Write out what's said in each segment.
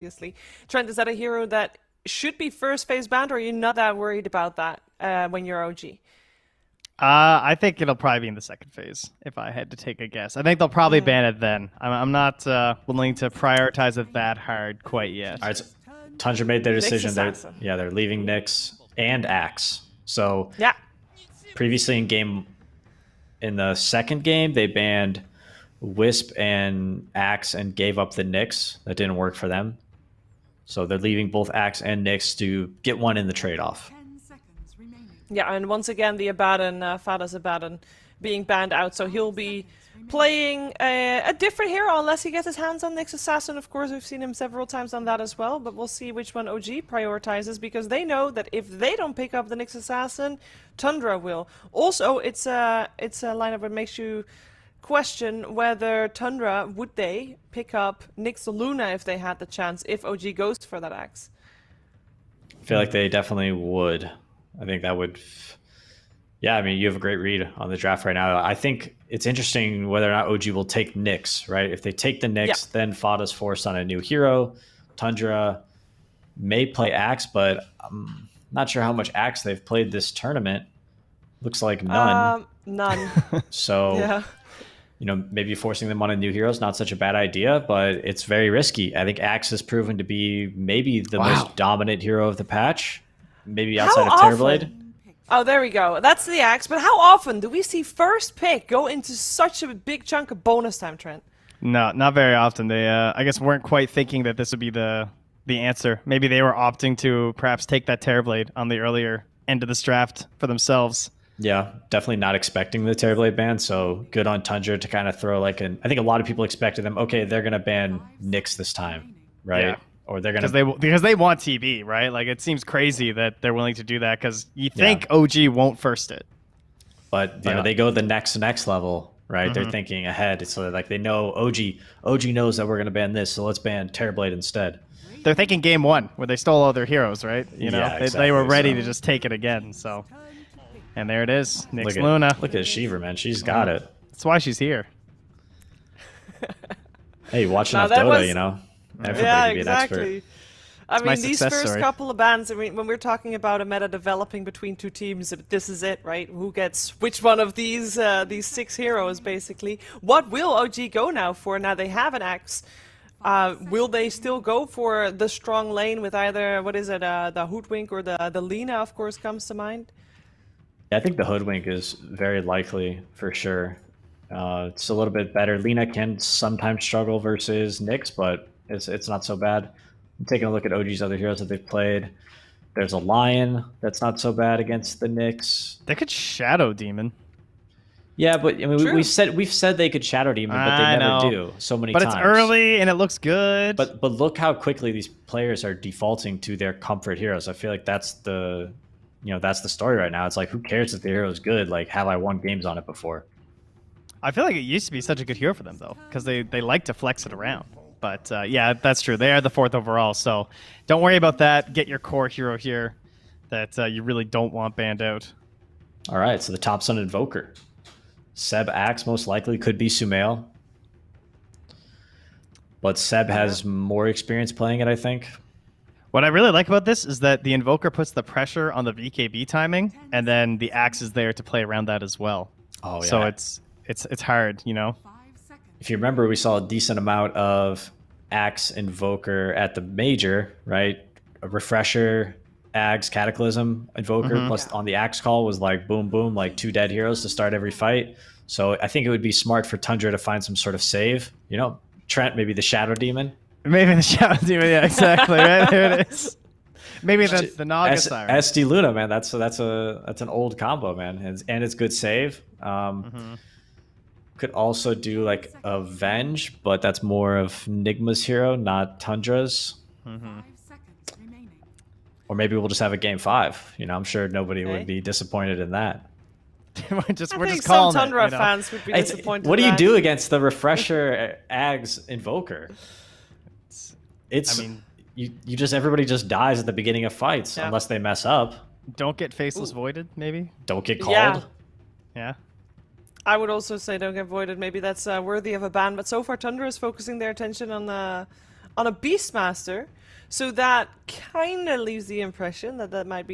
obviously. Trent, is that a hero that should be first phase banned, or are you not that worried about that when you're OG? I think it'll probably be in the second phase, if I had to take a guess. I think they'll probably ban it then. I'm not willing to prioritize it that hard quite yet. All right, so Tundra made their decision. Assassin. They're leaving Nyx and Axe. So Yeah. previously in the second game, they banned Wisp and Axe and gave up the Nyx. That didn't work for them. So they're leaving both Axe and Nyx to get one in the trade-off. Yeah, and once again, the Abaddon, Fadas Abaddon, being banned out, so he'll be playing a different hero unless he gets his hands on Nyx Assassin. Of course, we've seen him several times on that as well, but we'll see which one OG prioritizes, because they know that if they don't pick up the Nyx Assassin, Tundra will. Also, it's a lineup that makes you question whether Tundra, would they pick up Nyx Luna if they had the chance, if OG goes for that axe? I feel like they definitely would. I think that would... Yeah, I mean, you have a great read on the draft right now. I think it's interesting whether or not OG will take Nyx, right? If they take the Nyx, then Fada's forced on a new hero. Tundra may play Axe, but I'm not sure how much Axe they've played this tournament. Looks like none. None. So, yeah. You know, maybe forcing them on a new hero is not such a bad idea, but it's very risky. I think Axe has proven to be maybe the most dominant hero of the patch, maybe outside of Terrorblade. Oh, there we go. That's the axe. But how often do we see first pick go into such a big chunk of bonus time, Trent? No, not very often. They, I guess, weren't quite thinking that this would be the answer. Maybe they were opting to perhaps take that Terrorblade on the earlier end of this draft for themselves. Yeah, definitely not expecting the Terrorblade ban, so good on Tundra to kind of throw like an... I think a lot of people expected them, okay, they're going to ban Nyx this time, right? Yeah. Or they're going to... Because they want TB, right? Like, it seems crazy that they're willing to do that, because you think OG won't first it. But, you know, they go the next level, right? They're thinking ahead. So, like, they know OG knows that we're going to ban this, so let's ban Terrorblade instead. They're thinking game one, where they stole all their heroes, right? You know, yeah, exactly, they were ready to just take it again, so... And there it is, Nyx Luna. Look at Shiva, man. She's got it. That's why she's here. Hey, watch enough Dota, you know? Everybody yeah, can be exactly. an expert. I mean, these first story. couple of bans, I mean, when we're talking about a meta developing between two teams, this is it, right? Who gets which one of these 6 heroes, basically. What will OG go now for? Now they have an axe. Will they still go for the strong lane with either, what is it, the Hoodwink or the Lina, of course, comes to mind? I think the Hoodwink is very likely, for sure. It's a little bit better. Lina can sometimes struggle versus Nyx, but it's not so bad. I'm taking a look at OG's other heroes that they've played. There's a Lion that's not so bad against the Nyx. They could Shadow Demon. Yeah, but I mean, we've said they could Shadow Demon, but they never do so many times. But it's early and it looks good. But look how quickly these players are defaulting to their comfort heroes. I feel like that's the story right now. It's like, who cares if the hero is good? Like, have I won games on it before? I feel like it used to be such a good hero for them, though, because they like to flex it around. But, yeah, that's true. They are the 4th overall, so don't worry about that. Get your core hero here that you really don't want banned out. All right, so the top Sun Invoker. Seb Axe most likely could be Sumail. But Seb has more experience playing it, I think. What I really like about this is that the Invoker puts the pressure on the VKB timing, and then the Axe is there to play around that as well. Oh, yeah. So it's hard, you know? If you remember, we saw a decent amount of Axe Invoker at the Major, right? A Refresher, Axe, Cataclysm, Invoker, plus on the Axe call was like boom, boom, like 2 dead heroes to start every fight. So I think it would be smart for Tundra to find some sort of save. You know, Trent, maybe the Shadow Demon. Maybe the Shadow Demon, yeah, exactly. Right, there it is. Maybe the Naga Siren. SD Luna, man, that's an old combo, man, and it's good save. Could also do like Avenge, but that's more of Nigma's hero, not Tundra's. Or maybe we'll just have a game 5. You know, I'm sure nobody would be disappointed in that. I think some Tundra fans would be disappointed. What do you do against the Refresher Ags Invoker? I mean, everybody just dies at the beginning of fights unless they mess up. Don't get Faceless Voided, maybe. Don't get called. Yeah. I would also say don't get voided. Maybe that's worthy of a ban. But so far, Tundra is focusing their attention on on a Beastmaster. So that kind of leaves the impression that they might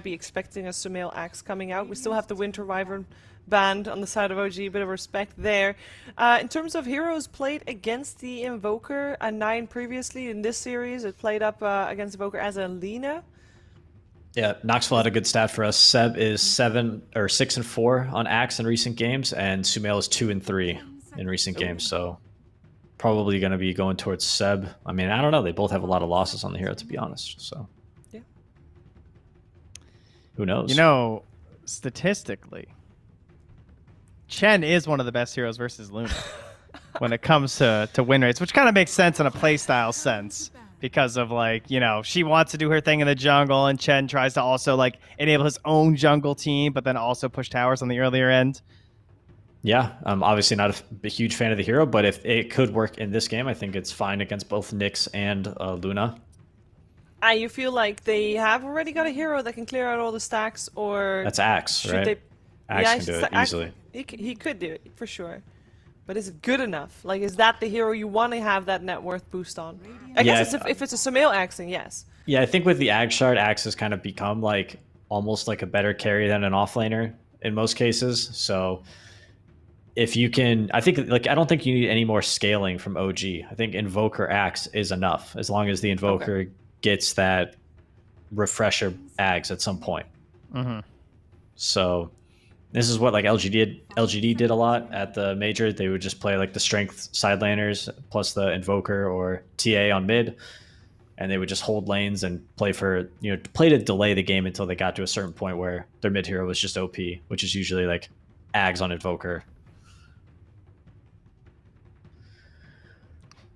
be expecting a Sumail Axe coming out. We still have the Winter Wyvern banned on the side of OG, bit of respect there. In terms of heroes played against the Invoker, a 9 previously in this series, it played up against Invoker as a Lina. Yeah, Knoxville had a good stat for us. Seb is 6-4 on Axe in recent games, and Sumail is 2-3 in recent games. So probably going to be going towards Seb. I mean, I don't know. They both have a lot of losses on the hero, to be honest. So yeah, who knows? You know, statistically, Chen is one of the best heroes versus Luna when it comes to win rates, which kind of makes sense in a playstyle sense because of, like, you know, she wants to do her thing in the jungle, and Chen tries to also, like, enable his own jungle team, but then also push towers on the earlier end. Yeah, I'm obviously not a huge fan of the hero, but if it could work in this game, I think it's fine against both Nyx and Luna. You feel like they have already got a hero that can clear out all the stacks, or that's Axe, right? Axe can do it easily. He could do it for sure, but is it good enough? Like, is that the hero you want to have that net worth boost on? I guess if it's a Sumail Axing, yes. Yeah, I think with the Ag Shard, Axe has kind of become like almost like a better carry than an offlaner in most cases. So if you can, I think, like, I don't think you need any more scaling from OG. I think Invoker Axe is enough as long as the Invoker gets that refresher Ags at some point. So this is what, like, LGD did a lot at the major. They would just play like the strength side laners plus the Invoker or TA on mid, and they would just hold lanes and play for, you know, play to delay the game until they got to a certain point where their mid hero was just OP, which is usually like Ags on Invoker.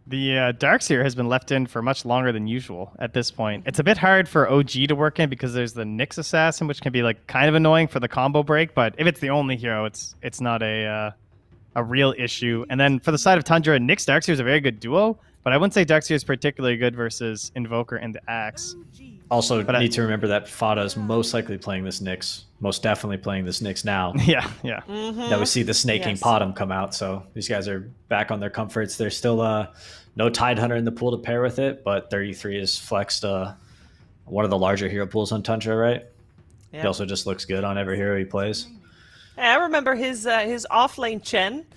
The Darkseer has been left in for much longer than usual at this point. It's a bit hard for OG to work in because there's the Nyx Assassin, which can be, like, kind of annoying for the combo break, but if it's the only hero, it's not a real issue. And then for the side of Tundra, Nyx Darkseer is a very good duo, but I wouldn't say Darkseer is particularly good versus Invoker and the Axe. Also, need to remember that Fada is most likely playing this Nyx, most definitely playing this Nyx now. Yeah. That we see the Snaking Potom come out, so these guys are back on their comforts. There's still no Tidehunter in the pool to pair with it, but 33 is flexed one of the larger hero pools on Tundra, right? Yeah. He also just looks good on every hero he plays. Hey, I remember his offlane Chen.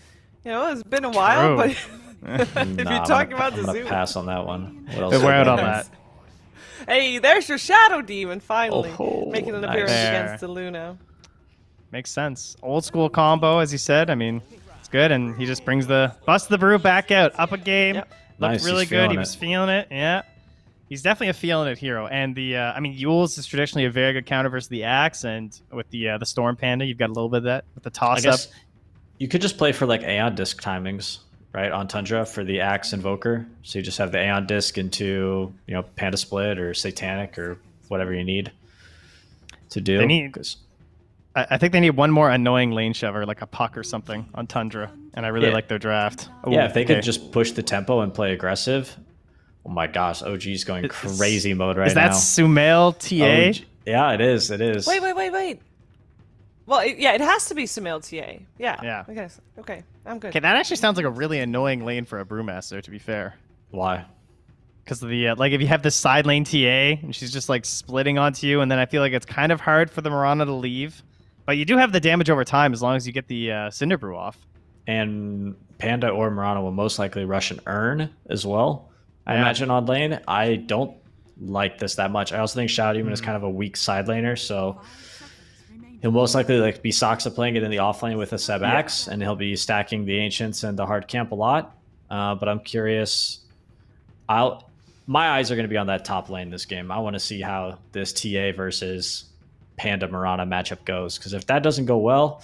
You know, it's been a while, but if you're talking about the Zoom, pass on that one. What else? We're out on that. Hey, there's your Shadow Demon finally making an appearance against the Luna. Makes sense. Old school combo, as you said. I mean, it's good, and he just brings the bust the brew back out, up a game. Yep. Looked nice, really good. He was feeling it. Yeah, he's definitely a feeling it hero. And the I mean, Yule's is traditionally a very good counter versus the Axe, and with the Storm Panda, you've got a little bit of that with the toss up. You could just play for like Aeon Disc timings, right, on Tundra for the Axe Invoker. So you just have the Aeon Disc into, you know, Panda Split or Satanic or whatever you need to do. I think they need one more annoying lane shover, like a Puck or something, on Tundra, and I really like their draft. Ooh, yeah, if they could just push the tempo and play aggressive. Oh my gosh, OG's going crazy mode right now. Is that Sumail TA? Yeah, it is. It is. Wait. Well, it has to be Sumail TA. Yeah. Okay, I'm good. Okay, that actually sounds like a really annoying lane for a Brewmaster, to be fair. Why? Because of the like, if you have this side lane TA and she's just like splitting onto you, and then I feel like it's kind of hard for the Mirana to leave. But you do have the damage over time as long as you get the Cinder Brew off. And Panda or Mirana will most likely rush an Urn as well, I imagine, on lane. I don't like this that much. I also think Shadow Demon is kind of a weak side laner, so he'll most likely like be Soxa playing it in the off lane with a Seb Axe, and he'll be stacking the Ancients and the hard camp a lot. But I'm curious. My eyes are going to be on that top lane this game. I want to see how this TA versus Panda Mirana matchup goes, because if that doesn't go well,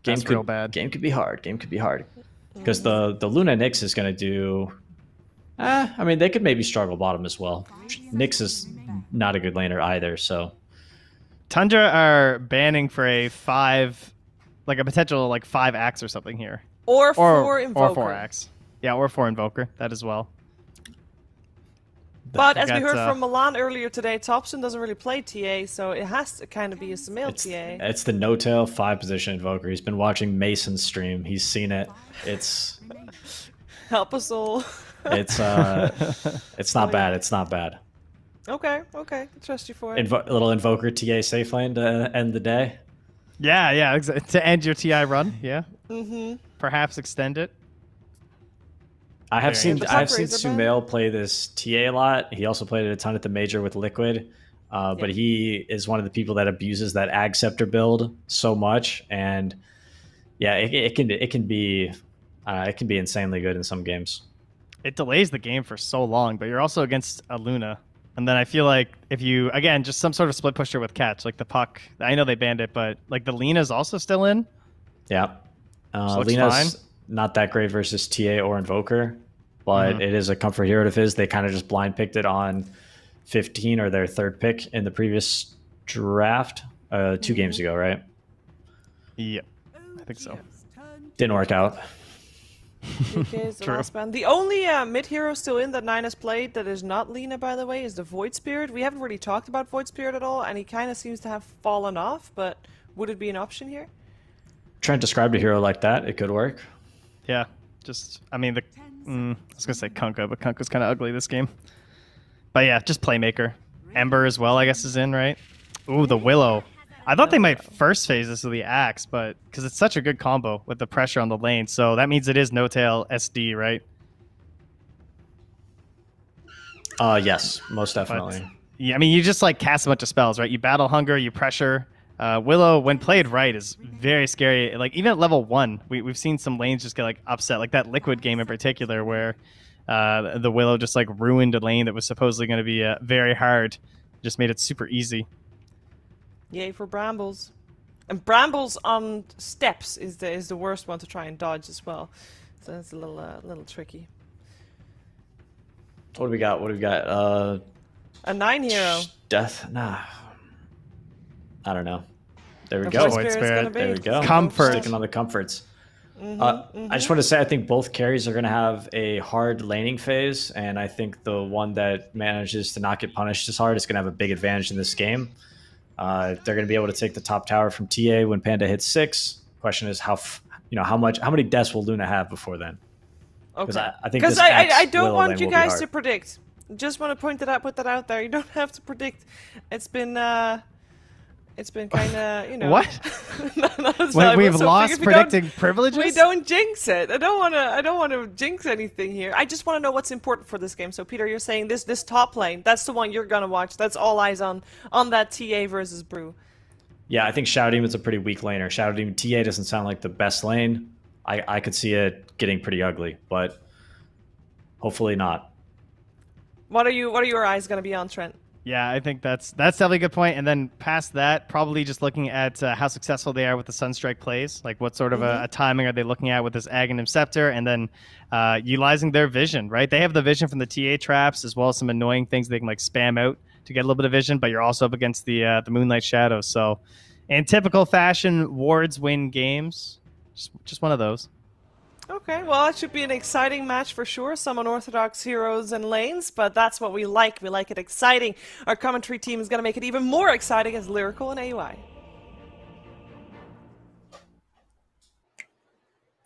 game could be hard. Because the Luna Nyx is going to do. I mean, they could maybe struggle bottom as well. Nyx is not a good laner either, so. Tundra are banning for a potential 5 Axe or something here. Or 4 Invoker. Or 4 Axe. Yeah, or 4 Invoker, that as well. But as we heard from Milan earlier today, Thompson doesn't really play TA, so it has to kind of be a Sumail TA. It's the no-tail 5-position Invoker. He's been watching Mason's stream. He's seen it. It's... Help us all. It's not bad. It's not bad. Okay, okay. I trust you for it. A little Invoker TA safe lane to end the day. Yeah, to end your TI run. Yeah. Mm-hmm. Perhaps extend it. I've seen Razor Sumail play this TA a lot. He also played it a ton at the major with Liquid. But he is one of the people that abuses that Ag Scepter build so much, and yeah, it can be insanely good in some games. It delays the game for so long, but you're also against a Luna. And then I feel like if you, again, just some sort of split pusher with catch, like the puck. I know they banned it, but like the Lena's also still in. Yeah. Looks Lena's fine. not that great versus TA or Invoker, but it is a comfort hero of his. They kind of just blind picked it on 15 or their third pick in the previous draft 2 games ago, right? Yep. I think so. Didn't work out. DK is the last man. The only mid hero still in that Nine has played that is not Lina, by the way, is the Void Spirit. We haven't really talked about Void Spirit at all, and he kind of seems to have fallen off, but would it be an option here? Trying to describe a hero like that, it could work. Yeah. Just, I mean, I was going to say Kunkka, but Kunkka's kind of ugly this game. But yeah, just Playmaker. Ember as well, I guess, is in, right? Ooh, the Willow. I thought they might first phase this with the Axe, but because it's such a good combo with the pressure on the lane, so that means it is no-tail SD, right? Yes, most definitely. But, yeah, I mean, you just like cast a bunch of spells, right? You battle hunger, you pressure. Willow, when played right, is very scary. Like even at level 1, we've seen some lanes just get like upset, like that Liquid game in particular, where the Willow just like ruined a lane that was supposedly going to be very hard, just made it super easy. Yay for Brambles. And Brambles on steps is the worst one to try and dodge as well. So that's a little tricky. What do we got? A 9 hero. Death? Nah. I don't know. There we The go. Void Spirit. There we go. Comfort. Sticking on the comforts. I just want to say I think both carries are going to have a hard laning phase, and I think the one that manages to not get punished as hard is going to have a big advantage in this game. They're going to be able to take the top tower from TA when Panda hits 6. Question is how many deaths will Luna have before then? Okay. I think because I don't want you guys to predict. Just want to put that out there. You don't have to predict. It's been kind of, you know. What? We've lost predicting privileges? We don't jinx it. I don't want to jinx anything here. I just want to know what's important for this game. So Peter, you're saying this top lane, that's the one you're going to watch. That's all eyes on that TA versus Brew. Yeah, I think Shadow Demon's a pretty weak laner. Shadow Demon TA doesn't sound like the best lane. I could see it getting pretty ugly, but hopefully not. What are your eyes going to be on, Trent? Yeah, I think that's definitely a good point. And then past that, probably just looking at how successful they are with the Sunstrike plays. Like what sort of a timing are they looking at with this Aghanim Scepter? And then utilizing their vision, right? They have the vision from the TA traps as well as some annoying things they can like spam out to get a little bit of vision, but you're also up against the Moonlight Shadows. So in typical fashion, wards win games. Just one of those. Okay, well, it should be an exciting match for sure. Some unorthodox heroes and lanes, but that's what we like. We like it exciting. Our commentary team is going to make it even more exciting as Lyrical and Aui.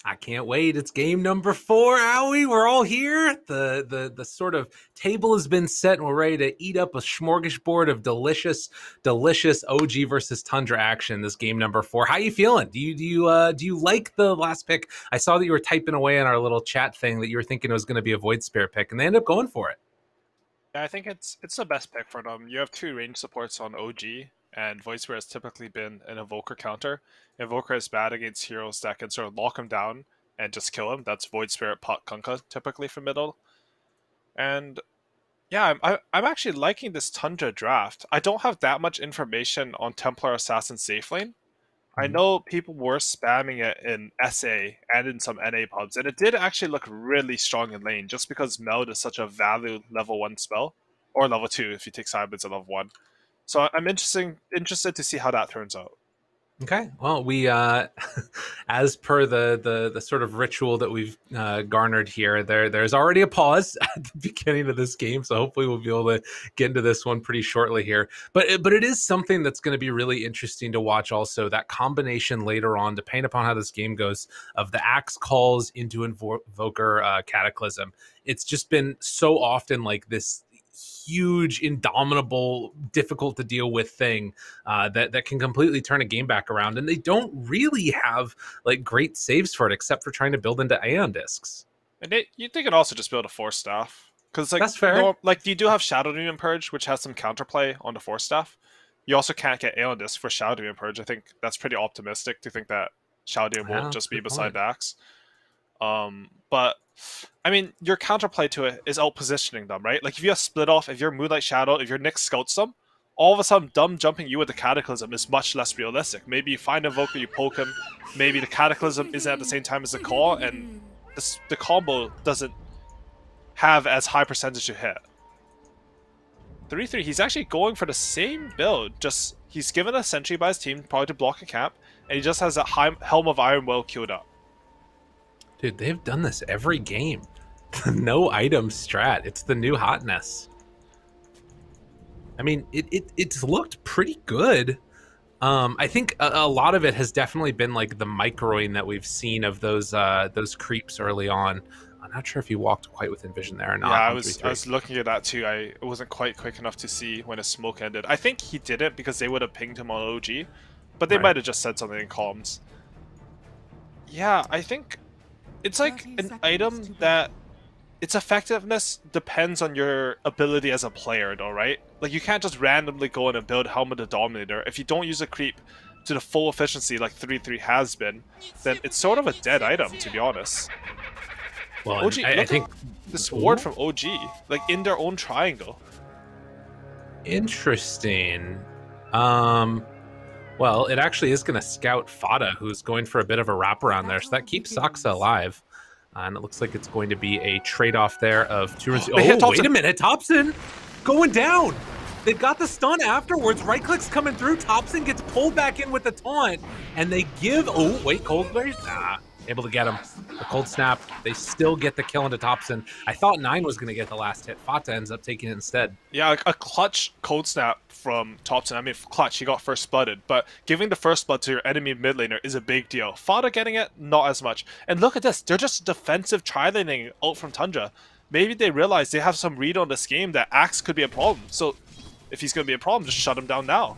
I can't wait. It's game number 4, Aui. We're all here. The sort of table has been set, and we're ready to eat up a smorgasbord of delicious OG versus Tundra action. This game number 4. How you feeling? Do you like the last pick? I saw that you were typing away in our little chat thing that you were thinking it was going to be a Void Spirit pick, and they ended up going for it. Yeah, I think it's the best pick for them. You have 2 range supports on OG, and Void Spirit has typically been an Invoker counter. Invoker is bad against heroes that can sort of lock him down and just kill him. That's Void Spirit, Pot, Kunkka, typically for middle. And yeah, I'm actually liking this Tundra draft. I don't have that much information on Templar Assassin safe lane. I know people were spamming it in SA and in some NA pubs, and it did actually look really strong in lane just because Meld is such a value level 1 spell, or level 2 if you take Cyblades at level 1. So I'm interested to see how that turns out. Okay, well, we as per the sort of ritual that we've garnered here, there's already a pause at the beginning of this game, so hopefully we'll be able to get into this one pretty shortly here. But it is something that's going to be really interesting to watch. Also, that combination later on, depending upon how this game goes, of the axe calls into Invoker Cataclysm. It's just been so often like this huge, indomitable, difficult to deal with thing that can completely turn a game back around. And they don't really have like great saves for it, except for trying to build into Aeon discs. And you can also just build a Force Staff. Because like, that's fair. No, like you do have Shadow Demon Purge, which has some counterplay on the Force Staff. You also can't get Aeon disc for Shadow Demon Purge. I think that's pretty optimistic to think that Shadow Demon won't just be beside the Axe. But I mean, your counterplay to it is out-positioning them, right? Like if you have Split Off, if you're Moonlight Shadow, if your Nyx scouts them, all of a sudden dumb jumping you with the Cataclysm is much less realistic. Maybe you find Invoker, you poke him, maybe the Cataclysm isn't at the same time as the call, and the combo doesn't have as high percentage to hit. 3-3, he's actually going for the same build, just he's given a Sentry by his team, probably to block a cap, and he just has that Helm of Iron Will queued up. Dude, they've done this every game. No item strat. It's the new hotness. I mean, it's looked pretty good. I think a lot of it has definitely been like the microing that we've seen of those creeps early on. I'm not sure if he walked quite within vision there or not. Yeah, I was looking at that too. I wasn't quite quick enough to see when his smoke ended. I think he didn't because they would have pinged him on OG, but they might have just said something in comms. Yeah, I think it's like an item that its effectiveness depends on your ability as a player, though, right? Like, you can't just randomly go in and build Helmet the Dominator. If you don't use a creep to the full efficiency like 3-3 has been, then it's sort of a dead item, to be honest. Well, OG, I think this ward from OG, like in their own triangle. Interesting. Well, it actually is going to scout Fada, who's going for a bit of a wraparound there, so that keeps Saksa alive. And it looks like it's going to be a trade-off there of two runes. Oh, wait a minute. Thompson going down. They've got the stun afterwards. Right-click's coming through. Thompson gets pulled back in with the taunt. And they give... Oh, wait, Cold Blaze? Nah, able to get him. The Cold Snap. They still get the kill into Thompson. I thought 9 was going to get the last hit. Fata ends up taking it instead. Yeah, a clutch Cold Snap from Thompson. I mean, clutch, he got first blooded, but giving the first blood to your enemy mid laner is a big deal. Fada getting it, not as much. And look at this, they're just defensive tri-laning out from Tundra. Maybe they realize they have some read on this game that Axe could be a problem. So if he's going to be a problem, just shut him down now.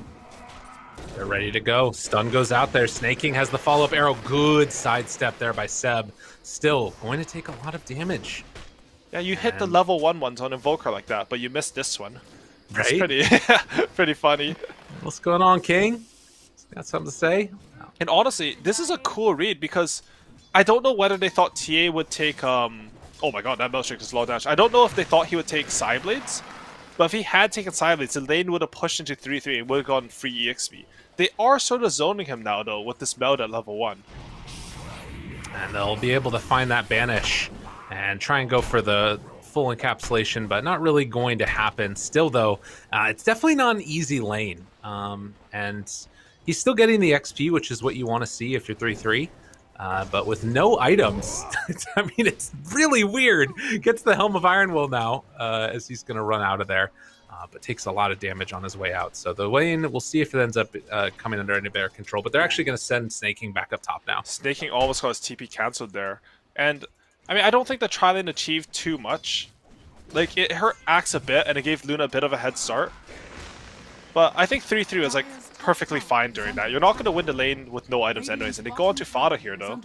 They're ready to go. Stun goes out there. Snaking has the follow-up arrow. Good sidestep there by Seb. Still going to take a lot of damage. Yeah, you hit the level 1 ones on Invoker like that, but you missed this one. That's right? pretty funny. What's going on, King? Got something to say? And honestly, this is a cool read because I don't know whether they thought TA would take... Oh my god, that Milkshake is low dash. I don't know if they thought he would take Psyblades, but if he had taken Psyblades, the lane would have pushed into 3-3 and would have gotten free EXP. They are sort of zoning him now, though, with this meld at level 1. And they'll be able to find that Banish and try and go for the full encapsulation, but not really going to happen. Still, though, it's definitely not an easy lane. And he's still getting the XP, which is what you want to see if you're 3-3. But with no items, I mean, it's really weird. Gets the Helm of Iron Will now, as he's going to run out of there. But takes a lot of damage on his way out. So the lane, we'll see if it ends up coming under any of their control. But they're actually going to send Snaking back up top now. Snaking almost got his TP cancelled there. And, I mean, I don't think the tri-lane achieved too much. Like, it hurt Axe a bit, and it gave Luna a bit of a head start. But I think 3-3 was, like, perfectly fine during that. You're not going to win the lane with no items anyways. And they go onto Fada here, though.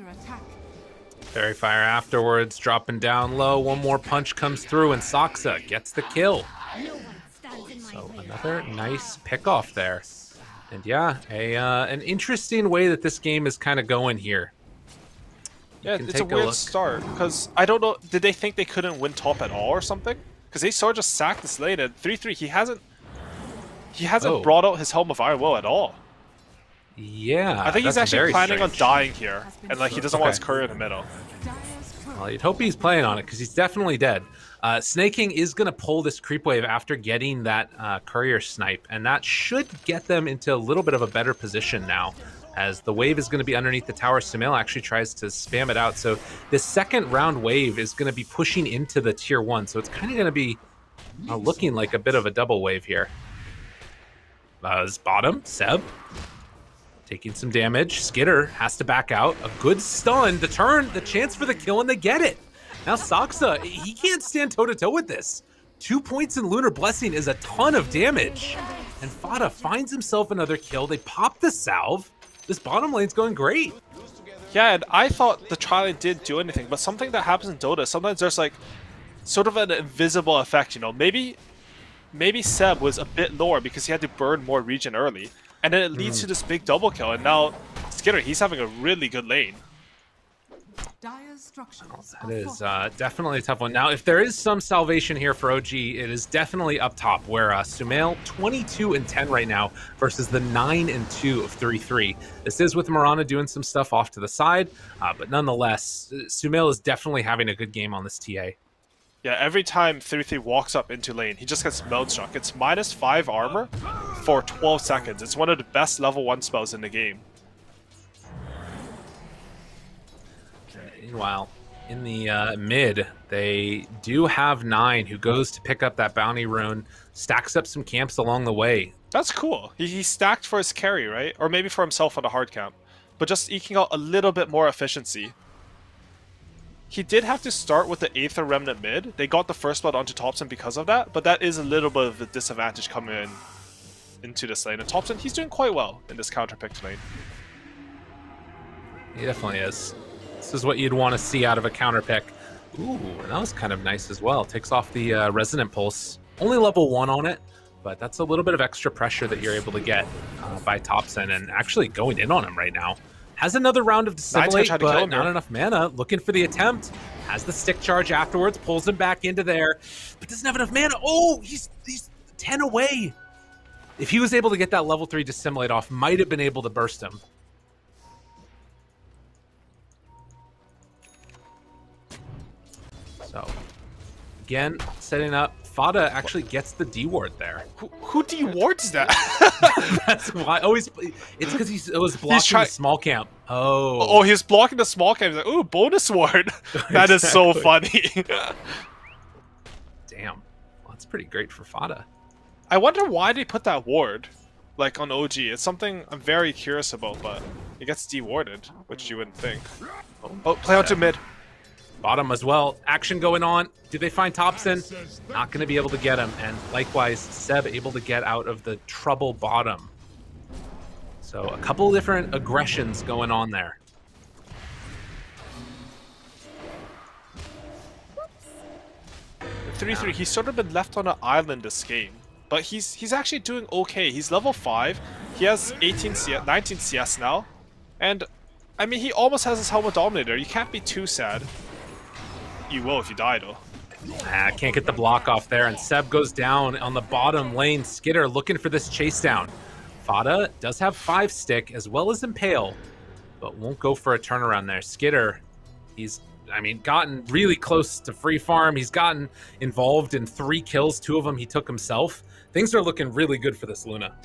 Fairy Fire afterwards, dropping down low. One more punch comes through, and Saksa gets the kill. So another nice pick-off there. And yeah, an interesting way that this game is kind of going here. Yeah, it's a weird start, because I don't know, did they think they couldn't win top at all or something? Because they sort of just sacked this lane, and 3-3, he hasn't brought out his Helm of Iron Will at all. Yeah, I think he's actually planning on dying here, and like he doesn't want his courier in the middle. Well, you'd hope he's playing on it, because he's definitely dead. Snaking is going to pull this creep wave after getting that courier snipe, and that should get them into a little bit of a better position now. as the wave is going to be underneath the tower. Sumail actually tries to spam it out. So this second round wave is going to be pushing into the tier 1. So it's kind of going to be looking like a bit of a double wave here. Buzz bottom, Seb taking some damage. Skitter has to back out. A good stun, the turn, the chance for the kill, and they get it. Now Saksa, he can't stand toe-to-toe with this. 2 points in Lunar Blessing is a ton of damage. And Fada finds himself another kill. They pop the salve. This bottom lane's going great. Yeah, and I thought the tri-lane didn't do anything, but something that happens in Dota, sometimes there's like sort of an invisible effect, you know. Maybe Seb was a bit lower because he had to burn more regen early, and then it leads to this big double kill, and now Skitter, he's having a really good lane. That is definitely a tough one. Now, if there is some salvation here for OG, it is definitely up top, where Sumail 22-10 right now versus the 9-2 of 3-3. This is with Mirana doing some stuff off to the side, but nonetheless, Sumail is definitely having a good game on this TA. Yeah, every time 3-3 walks up into lane, he just gets meld struck. It's -5 armor for 12 seconds. It's one of the best level 1 spells in the game. Meanwhile, in the mid, they do have 9 who goes to pick up that bounty rune, stacks up some camps along the way. That's cool. He stacked for his carry, right? Or maybe for himself on a hard camp. But just eking out a little bit more efficiency. He did have to start with the Aether Remnant mid. They got the first blood onto Thompson because of that, but that is a little bit of a disadvantage coming into this lane. And Thompson, he's doing quite well in this counter-picked lane. He definitely is. This is what you'd want to see out of a counter pick. Ooh, and that was kind of nice as well. Takes off the Resonant Pulse. Only level 1 on it, but that's a little bit of extra pressure that you're able to get by Thompson, and actually going in on him right now. Has another round of Dissimulate, but not enough mana. Looking for the attempt. Has the stick charge afterwards. Pulls him back into there, but doesn't have enough mana. Oh, he's 10 away. If he was able to get that level 3 Dissimulate off, might have been able to burst him. So, again, setting up. Fada actually gets the D-ward there. Who D-wards that? That's why. Oh, it's because it was blocking the small camp. Oh, he's blocking the small camp. He's like, ooh, bonus ward. That is so funny. Damn. Well, that's pretty great for Fada. I wonder why they put that ward, like, on OG. It's something I'm very curious about, but it gets de-warded, which you wouldn't think. Oh, play out to mid. Bottom as well. Action going on. Do they find Thompson? Not going to be able to get him. And likewise, Seb able to get out of the trouble bottom. So a couple different aggressions going on there. The 3-3, he's sort of been left on an island this game. But he's actually doing okay. He's level 5. He has 19 CS now. And, I mean, he almost has his Helmet Dominator. You can't be too sad. You will if you die, though. Can't get the block off there, and Seb goes down on the bottom lane. Skitter looking for this chase down. Fada does have 5 stick as well as Impale, but won't go for a turnaround there. Skitter, he's, I mean, gotten really close to free farm. He's gotten involved in 3 kills. 2 of them he took himself. Things are looking really good for this Luna.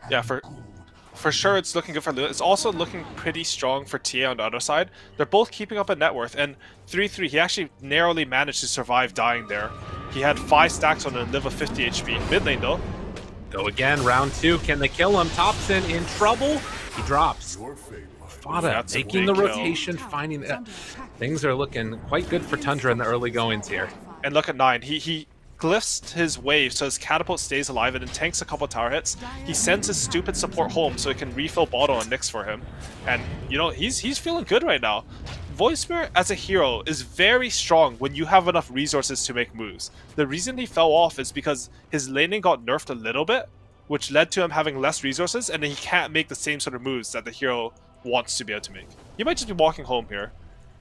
Yeah, for sure it's looking good for Luna. It's also looking pretty strong for TA on the other side. They're both keeping up a net worth, and 3-3, he actually narrowly managed to survive dying there. He had 5 stacks on it and live with 50 HP. Mid lane though. Go again, round 2. Can they kill him? Thompson in trouble. He drops. Fada making the rotation, finding that. Things are looking quite good for Tundra in the early goings here. And look at 9. He glyphs his wave so his catapult stays alive and then tanks a couple tower hits. He sends his stupid support home so he can refill bottle on Nyx for him. And, you know, he's feeling good right now. Voidspirit as a hero is very strong when you have enough resources to make moves. The reason he fell off is because his laning got nerfed a little bit, which led to him having less resources, and then he can't make the same sort of moves that the hero wants to be able to make. He might just be walking home here.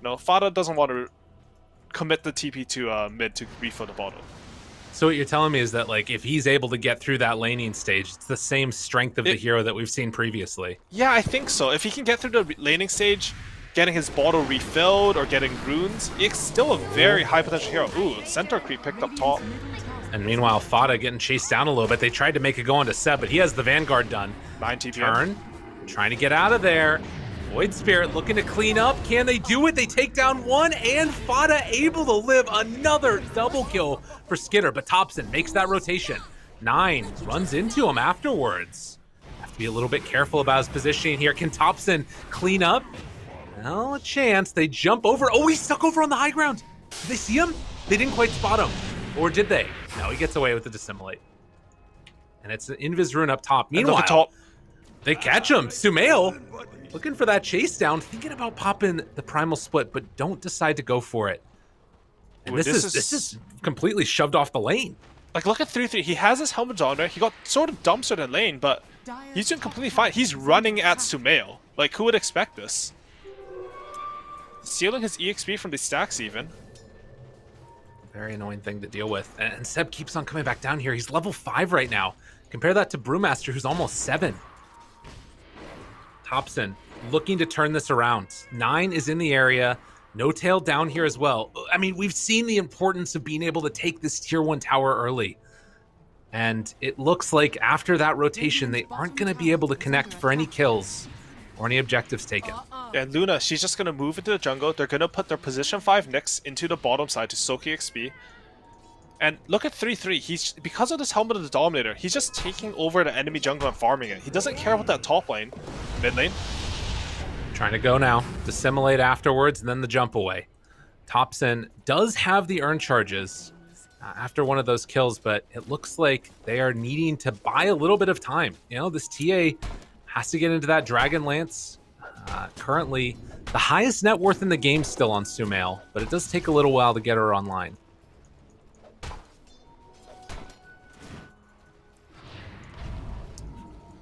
No, Fada doesn't want to commit the TP to mid to refill the bottle. So what you're telling me is that, like, if he's able to get through that laning stage, it's the same strength of the hero that we've seen previously. Yeah, I think so. If he can get through the laning stage, getting his bottle refilled or getting runes, it's still a very high potential hero. Ooh, Centaur creep picked up top. And meanwhile, Fada getting chased down a little bit. They tried to make it go onto Seb, but he has the Vanguard done. 9 TP. Turn. trying to get out of there. Void Spirit looking to clean up. Can they do it? They take down one, and Fada able to live another double kill for Skitter, but Thompson makes that rotation. 9 runs into him afterwards. Have to be a little bit careful about his positioning here. Can Thompson clean up? Well, a chance. They jump over. Oh, he's stuck over on the high ground. Did they see him? They didn't quite spot him. Or did they? No, he gets away with the dissimulate. And it's an Invis rune up top. Meanwhile, top. They catch him. Sumail looking for that chase down, thinking about popping the primal split, but don't decide to go for it. And Ooh, this is completely shoved off the lane. Like, look at 3-3. He has his helmet on there. He got sort of dumpstered in lane, but he's doing completely fine. He's running at Sumail. Like, who would expect this? Stealing his EXP from the stacks even. Very annoying thing to deal with. And Seb keeps on coming back down here. He's level 5 right now. Compare that to Brewmaster, who's almost 7. Thompson looking to turn this around. 9 is in the area. No tail down here as well. I mean, we've seen the importance of being able to take this tier 1 tower early. And it looks like after that rotation, they aren't going to be able to connect for any kills or any objectives taken. And Luna, she's just going to move into the jungle. They're going to put their position 5 Nyx into the bottom side to soak EXP. And look at 3-3. He's, because of this helmet of the Dominator, he's just taking over the enemy jungle and farming it. He doesn't care about that top lane, mid lane. Trying to go now. Dissimulate afterwards, and then the jump away. Thompson does have the earn charges after one of those kills, but it looks like they are needing to buy a little bit of time. You know, this TA has to get into that Dragon Lance. Currently, the highest net worth in the game still on Sumail, but it does take a little while to get her online.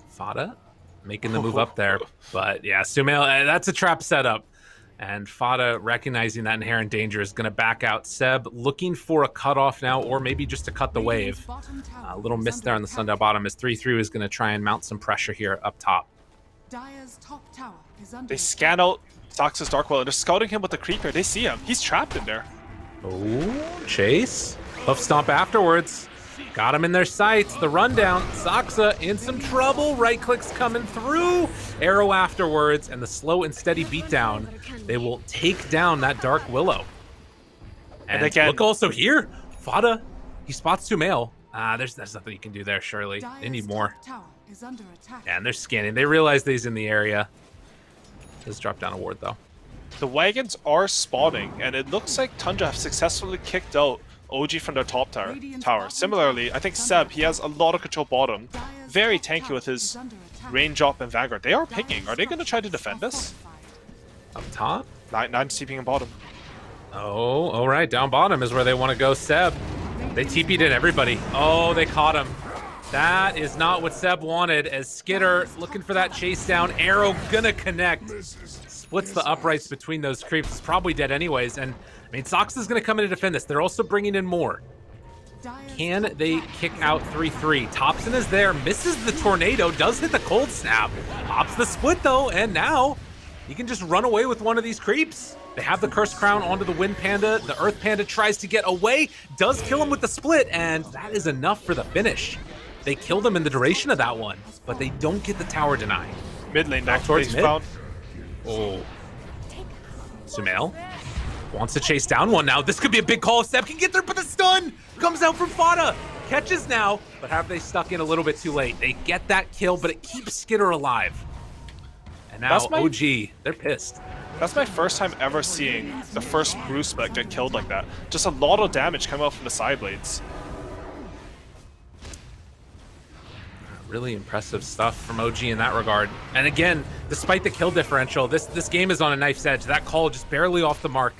Fada making the move up there, but yeah, Sumail, that's a trap setup. And Fada, recognizing that inherent danger, is going to back out. Seb looking for a cutoff now, or maybe just to cut the wave. A little miss there on the Sundown bottom as 3-3 is going to try and mount some pressure here up top. They scan out Sox's Darkwell, and they're scouting him with the Creeper. They see him. He's trapped in there. Oh, chase. Hoof stomp afterwards. Got him in their sights. The rundown. Soxa in some trouble. Right clicks coming through. Arrow afterwards, and the slow and steady beatdown. They will take down that Dark Willow. And again, look also here. Fada, he spots Sumail. There's nothing you can do there, surely. They need more. Yeah, and they're scanning. They realize that he's in the area. Does drop down a ward, though. The wagons are spawning, and it looks like Tundra have successfully kicked out OG from their top tower. Similarly, I think Seb, he has a lot of control bottom. Very tanky with his range up and Vanguard. They are picking. Are they going to try to defend this? Up top? 9 TPing in bottom. Oh, all right. Down bottom is where they want to go, Seb. They TP'd in everybody. Oh, they caught him. That is not what Seb wanted, as Skitter looking for that chase down. Arrow gonna connect. Splits the uprights between those creeps. It's probably dead anyways. And I mean, Sox is gonna come in and defend this. They're also bringing in more. Can they kick out 3-3? Thompson is there, misses the tornado, does hit the cold snap. Pops the split though, and now he can just run away with one of these creeps. They have the Cursed Crown onto the Wind Panda. The Earth Panda tries to get away, does kill him with the split, and that is enough for the finish. They killed him in the duration of that one, but they don't get the tower denied. Mid lane back towards mid. Found. Oh. Sumail wants to chase down one now. This could be a big call if Seb can get there, but the stun comes out from Fada. Catches now, but have they stuck in a little bit too late? They get that kill, but it keeps Skitter alive. And now OG, they're pissed. That's my first time ever seeing the first Brew spec get killed like that. Just a lot of damage coming out from the side blades. Really impressive stuff from OG in that regard. And again, despite the kill differential, this game is on a knife's edge. That call just barely off the mark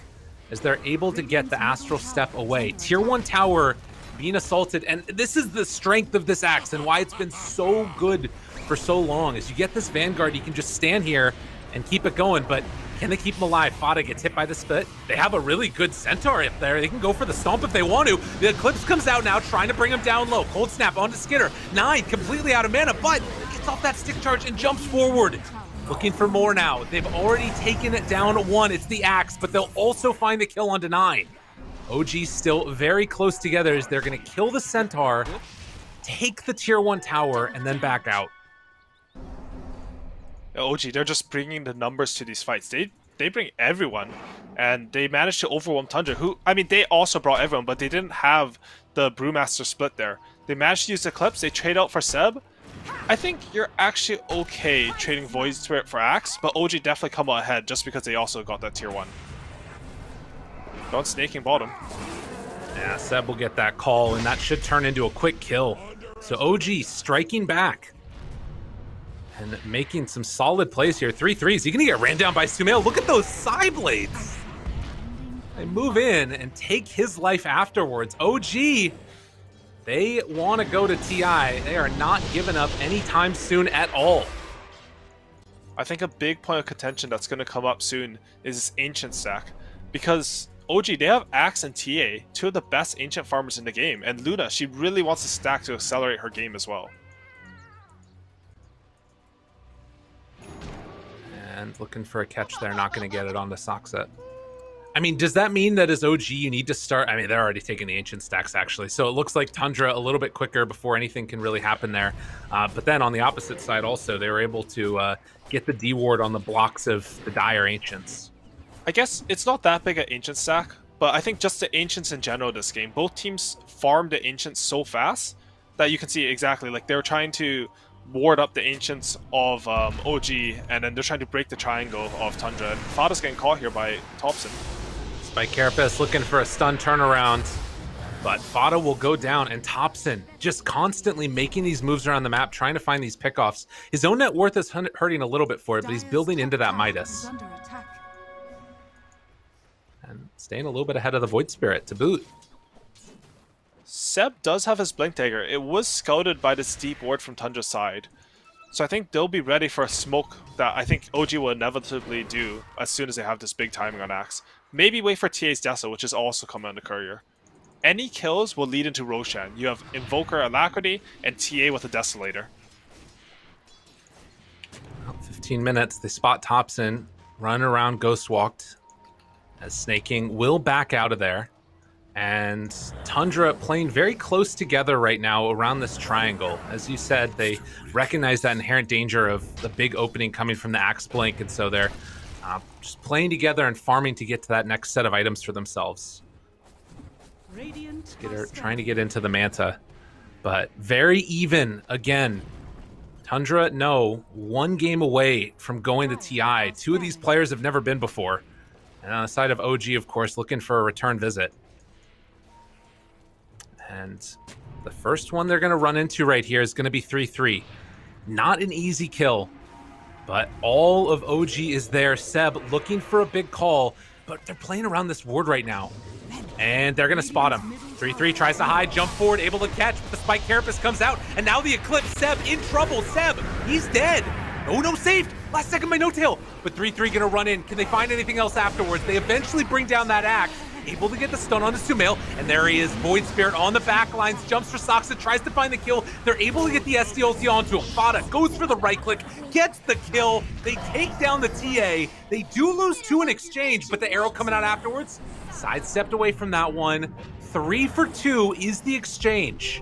as they're able to get the Astral Step away. Tier 1 tower being assaulted, and this is the strength of this axe and why it's been so good for so long. As you get this Vanguard, you can just stand here and keep it going, but can they keep him alive? Fada gets hit by the split. They have a really good Centaur up there. They can go for the stomp if they want to. The Eclipse comes out now, trying to bring him down low. Cold snap onto Skitter. 9 completely out of mana, but gets off that stick charge and jumps forward. Looking for more now. They've already taken it down 1. It's the axe, but they'll also find the kill onto 9. OG's still very close together as they're going to kill the Centaur, take the tier 1 tower, and then back out. OG, they're just bringing the numbers to these fights. They bring everyone, and they managed to overwhelm Tundra, who, I mean, they also brought everyone, but they didn't have the Brewmaster split there. They managed to use Eclipse, they trade out for Seb. I think you're actually okay trading Void Spirit for Axe, but OG definitely come out ahead just because they also got that tier 1. Don't snaking bottom. Yeah, Seb will get that call, and that should turn into a quick kill. So OG striking back and making some solid plays here. 3-3. Is he going to get ran down by Sumail? Look at those side blades. They move in and take his life afterwards. OG, they want to go to TI. They are not giving up anytime soon at all. I think a big point of contention that's going to come up soon is this Ancient stack. Because OG, they have Axe and TA, two of the best Ancient farmers in the game. And Luna, she really wants to stack to accelerate her game as well. And looking for a catch there, not going to get it on the sock set. I mean, does that mean that as OG you need to start? I mean, they're already taking the Ancient stacks, actually. So it looks like Tundra a little bit quicker before anything can really happen there. But then on the opposite side also, they were able to get the D ward on the blocks of the Dire Ancients. I guess it's not that big an Ancient stack, but I think just the Ancients in general this game, both teams farmed the Ancients so fast that you can see exactly, like they were trying to ward up the Ancients of OG, and then they're trying to break the triangle of Tundra. And Fada's getting caught here by Thompson. Spike Carapace looking for a stun turnaround, but Fada will go down, and Thompson just constantly making these moves around the map, trying to find these pickoffs. His own net worth is hurting a little bit for it, but he's building into that Midas. And staying a little bit ahead of the Void Spirit to boot. Seb does have his Blink Dagger. It was scouted by this deep ward from Tundra's side. So I think they'll be ready for a smoke that I think OG will inevitably do as soon as they have this big timing on Axe. Maybe wait for TA's Dessa, which is also coming on the courier. Any kills will lead into Roshan. You have Invoker Alacrity and TA with a Desolator. 15 minutes, they spot Thompson, run around Ghost Walked, as Snaking will back out of there. And Tundra playing very close together right now around this triangle. As you said, they recognize that inherent danger of the big opening coming from the Axe Blink, and so they're just playing together and farming to get to that next set of items for themselves. Trying to get into the Manta, but very even again. Tundra, no, one game away from going to TI. Two of these players have never been before. And on the side of OG, of course, looking for a return visit. And the first one they're going to run into right here is going to be 3-3. Not an easy kill, but all of OG is there. Seb looking for a big call, but they're playing around this ward right now. And they're going to spot him. 3-3 tries to hide, jump forward, able to catch, but the Spike Carapace comes out, and now the Eclipse. Seb in trouble. Seb, he's dead. Oh no, saved. Last second by No Tail. But 3-3 going to run in. Can they find anything else afterwards? They eventually bring down that Axe. Able to get the stun onto Sumail, and there he is, Void Spirit on the back lines, jumps for Soxa, tries to find the kill. They're able to get the SDLC onto him. Fada goes for the right click, gets the kill. They take down the TA. They do lose 2 in exchange, but the arrow coming out afterwards, sidestepped away from that one. 3 for 2 is the exchange.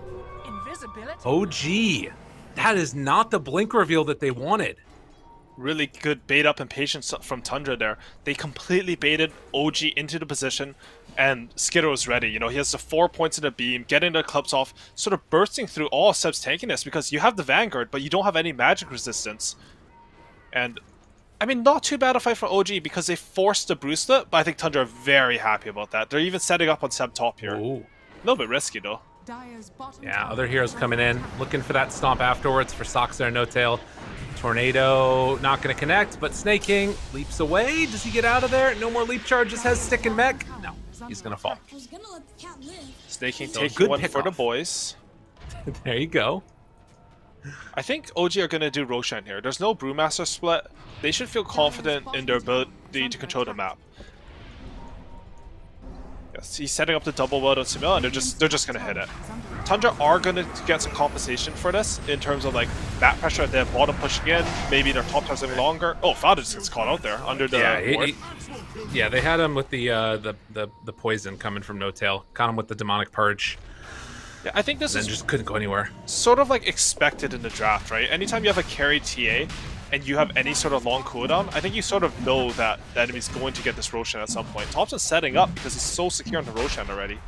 OG, that is not the blink reveal that they wanted. Really good bait up and patience from Tundra there. They completely baited OG into the position, and Skidder was ready. You know, he has the 4 points in the beam, getting the Eclipse off, sort of bursting through all of Seb's tankiness, because you have the Vanguard, but you don't have any magic resistance. And, I mean, not too bad a fight for OG, because they forced the Brew Split, but I think Tundra are very happy about that. They're even setting up on Seb top here. Ooh. A little bit risky, though. Yeah, other heroes coming in, looking for that stomp afterwards for Soxa or No Tail. Tornado not going to connect, but Snaking leaps away. Does he get out of there? No more leap charges. Has stick and mech. No, he's going to fall. Snaking So taking good one pick for the off. boys. There you go. I think OG are going to do Roshan here. There's no Brewmaster split. They should feel confident in their ability to control the map. Yes, he's setting up the double weld on Sumail, and they're just going to hit it. Tundra are going to get some compensation for this in terms of like back pressure at their bottom pushing in. Maybe their top time's getting longer. Oh, Fada just gets caught out there under the ward. Yeah, they had him with the poison coming from No Tail. Caught him with the demonic purge. Yeah, I think this And is then just couldn't go anywhere. sort of like expected in the draft, right? Anytime you have a carry TA and you have any sort of long cooldown, I think you sort of know that the enemy's going to get this Roshan at some point. Thompson's setting up because he's so secure on the Roshan already.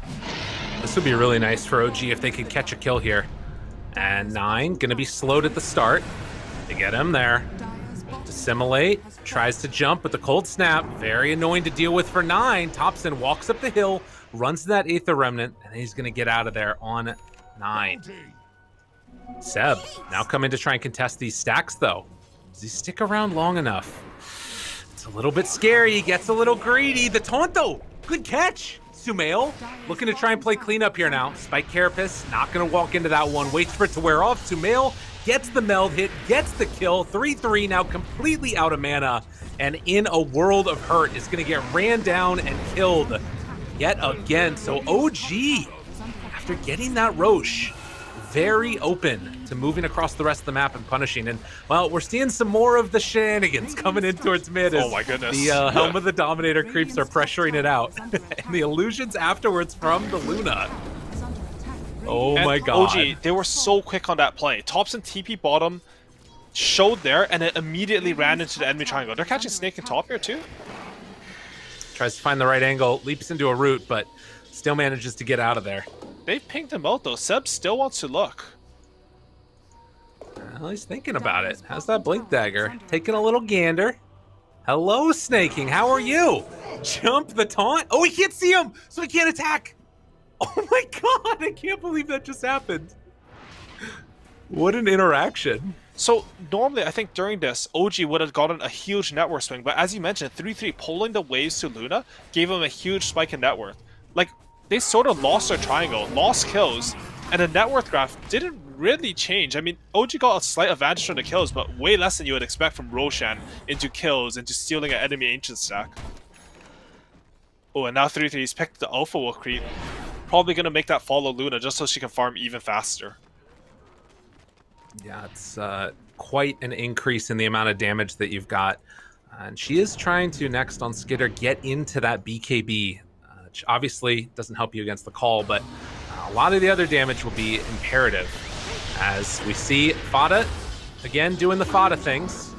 This would be really nice for OG if they could catch a kill here. And 9 gonna be slowed at the start. They get him there. Dissimulate, tries to jump with the cold snap. Very annoying to deal with for 9. Thompson walks up the hill, runs to that Aether Remnant, and he's gonna get out of there on 9. Seb now coming to try and contest these stacks though. Does he stick around long enough? It's a little bit scary. He gets a little greedy. The taunt though, good catch. Sumail looking to try and play cleanup here now. Spike Carapace not going to walk into that one. Waits for it to wear off. Sumail gets the meld hit, gets the kill. 3-3 now completely out of mana and in a world of hurt is going to get ran down and killed yet again. So OG, after getting that Roche, very open to moving across the rest of the map and punishing. And, well, we're seeing some more of the shenanigans coming in towards mid as oh my goodness. The Helm of the Dominator creeps are pressuring it out. And the illusions afterwards from the Luna. Oh and my god. OG, they were so quick on that play. Thompson TP bottom, showed there, and it immediately ran into the enemy triangle. They're catching Snake in top here too. Tries to find the right angle, leaps into a root, but still manages to get out of there. They've pinged him out though. Seb still wants to look. Well, he's thinking about it. How's that Blink Dagger? Taking a little gander. Hello, Snaking. How are you? Jump the taunt. Oh, he can't see him, so he can't attack. Oh my god, I can't believe that just happened. What an interaction. So normally I think during this, OG would have gotten a huge net worth swing, but as you mentioned, 3-3 pulling the waves to Luna gave him a huge spike in net worth. Like, they sort of lost their triangle, lost kills, and the net worth graph didn't really change. I mean, OG got a slight advantage from the kills, but way less than you would expect from Roshan into kills, into stealing an enemy ancient stack. Oh, and now 3-3's picked the Alpha Wolf creep. Probably going to make that follow Luna just so she can farm even faster. Yeah, it's quite an increase in the amount of damage that you've got. And she is trying to, next on Skitter, get into that BKB. Which obviously doesn't help you against the call, but a lot of the other damage will be imperative. As we see Fada, again, doing the Fada things.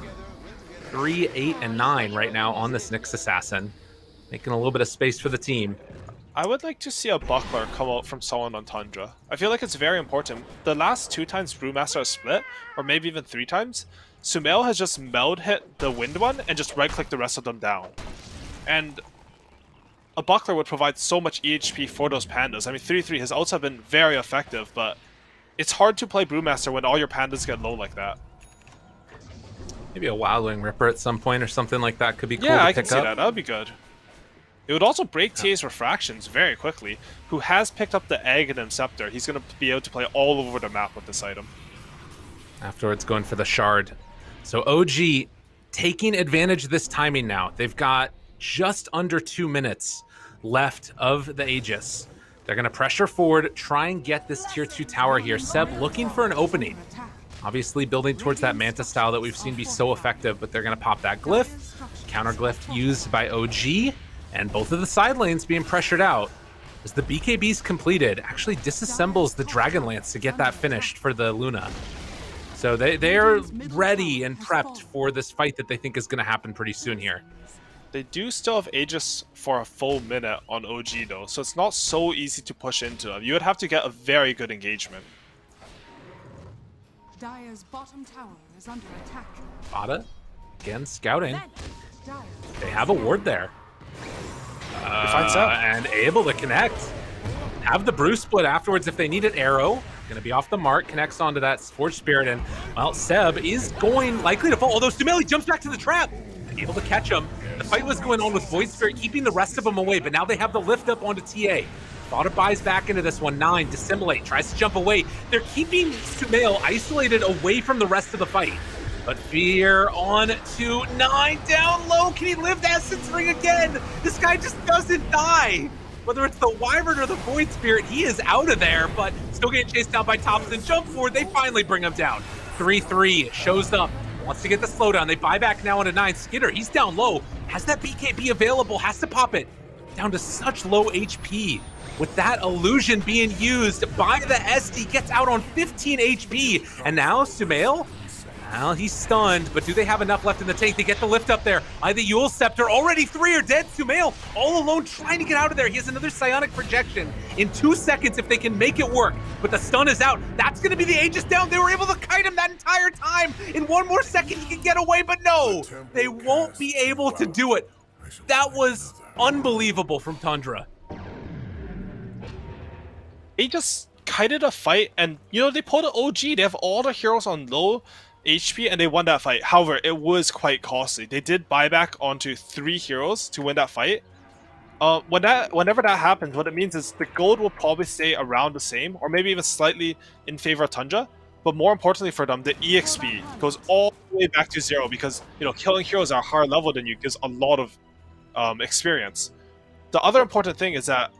3, 8, and 9 right now on this Nyx Assassin. Making a little bit of space for the team. I would like to see a buckler come out from someone on Tundra. I feel like it's very important. The last 2 times Brewmaster has split, or maybe even 3 times, Sumail has just meld hit the wind one and just right-click the rest of them down. And a buckler would provide so much EHP for those pandas. I mean, 3-3, his ults have been very effective, but it's hard to play Brewmaster when all your pandas get low like that. Maybe a Wildwing Ripper at some point or something like that could be cool to Yeah, I pick can see up. that. That would be good. It would also break TA's refractions very quickly. Who has picked up the Egg and Scepter. He's going to be able to play all over the map with this item. Afterwards, going for the Shard. So OG taking advantage of this timing now. They've got just under 2 minutes left of the Aegis. They're going to pressure forward, try and get this tier 2 tower here. Seb looking for an opening. Obviously building towards that Manta style that we've seen be so effective, but they're going to pop that glyph. Counter glyph used by OG, and both of the side lanes being pressured out. As the BKB's completed, actually disassembles the Dragonlance to get that finished for the Luna. So they are ready and prepped for this fight that they think is going to happen pretty soon here. They do still have Aegis for a full minute on OG though, so it's not so easy to push into them. You would have to get a very good engagement. Dire's bottom tower is under attack. Fada, again, scouting. They have a ward there. And able to connect. Have the brew split afterwards if they need an arrow. Gonna be off the mark, connects onto that Scorched Spirit, and, well, Seb is going likely to fall, although Sumeli jumps back to the trap. Able to catch him. The fight was going on with Void Spirit, keeping the rest of them away, but now they have the lift up onto TA. Fada buys back into this one. 9, Dissimulate, tries to jump away. They're keeping Sumail isolated away from the rest of the fight. But Fear on to 9, down low. Can he live the Essence Ring again? This guy just doesn't die. Whether it's the Wyvern or the Void Spirit, he is out of there, but still getting chased down by Thompson. Jump forward, they finally bring him down. 3-3 shows up, wants to get the slowdown. They buy back now onto 9. Skitter, he's down low. Has that BKB available, has to pop it. Down to such low HP. With that illusion being used by the SD, gets out on 15 HP. And now Sumail Well, he's stunned, but do they have enough left in the tank to get the lift up there? The Yule Scepter, already 3 are dead. Sumail all alone trying to get out of there. He has another psionic projection in 2 seconds if they can make it work. But the stun is out. That's going to be the Aegis down. They were able to kite him that entire time. In 1 more second, he can get away, but no, they won't be able to do it. That was unbelievable from Tundra. He just kited a fight, and you know, they pulled an OG. They have all the heroes on low HP, and they won that fight. However, it was quite costly. They did buyback onto 3 heroes to win that fight. Whenever that happens, what it means is the gold will probably stay around the same, or maybe even slightly in favor of Tundra. But more importantly for them, the EXP goes all the way back to 0 because, you know, killing heroes are higher level than you gives a lot of experience. The other important thing is that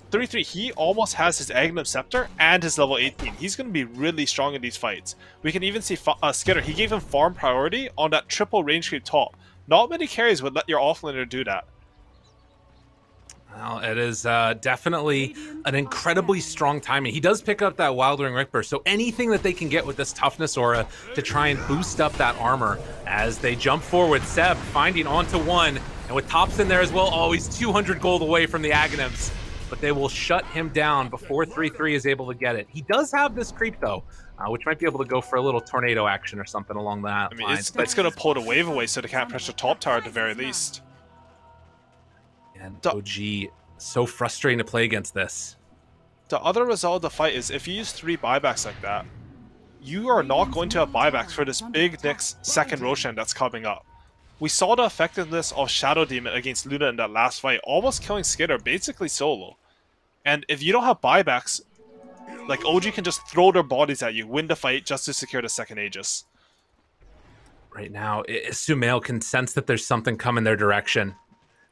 33, he almost has his Agnum Scepter and his level 18. He's going to be really strong in these fights. We can even see Skitter. He gave him farm priority on that triple range creep top. Not many carries would let your offlaner do that. Well, it is definitely an incredibly strong timing. He does pick up that Wild Ring Rick Burst, so anything that they can get with this toughness aura to try and boost up that armor as they jump forward. Seb finding onto 1, and with Tops in there as well, always 200 gold away from the Aghanims. But they will shut him down before 3-3 is able to get it. He does have this creep, though, which might be able to go for a little tornado action or something along that line. I mean, it's going to pull the wave away so they can't pressure top tower at the very least. And OG, so frustrating to play against this. The other result of the fight is if you use 3 buybacks like that, you are not going to have buybacks for this big next second Roshan that's coming up. We saw the effectiveness of Shadow Demon against Luna in that last fight, almost killing Skitter basically solo. And if you don't have buybacks, like OG can just throw their bodies at you, win the fight just to secure the second Aegis. Right now, Sumail can sense that there's something coming their direction.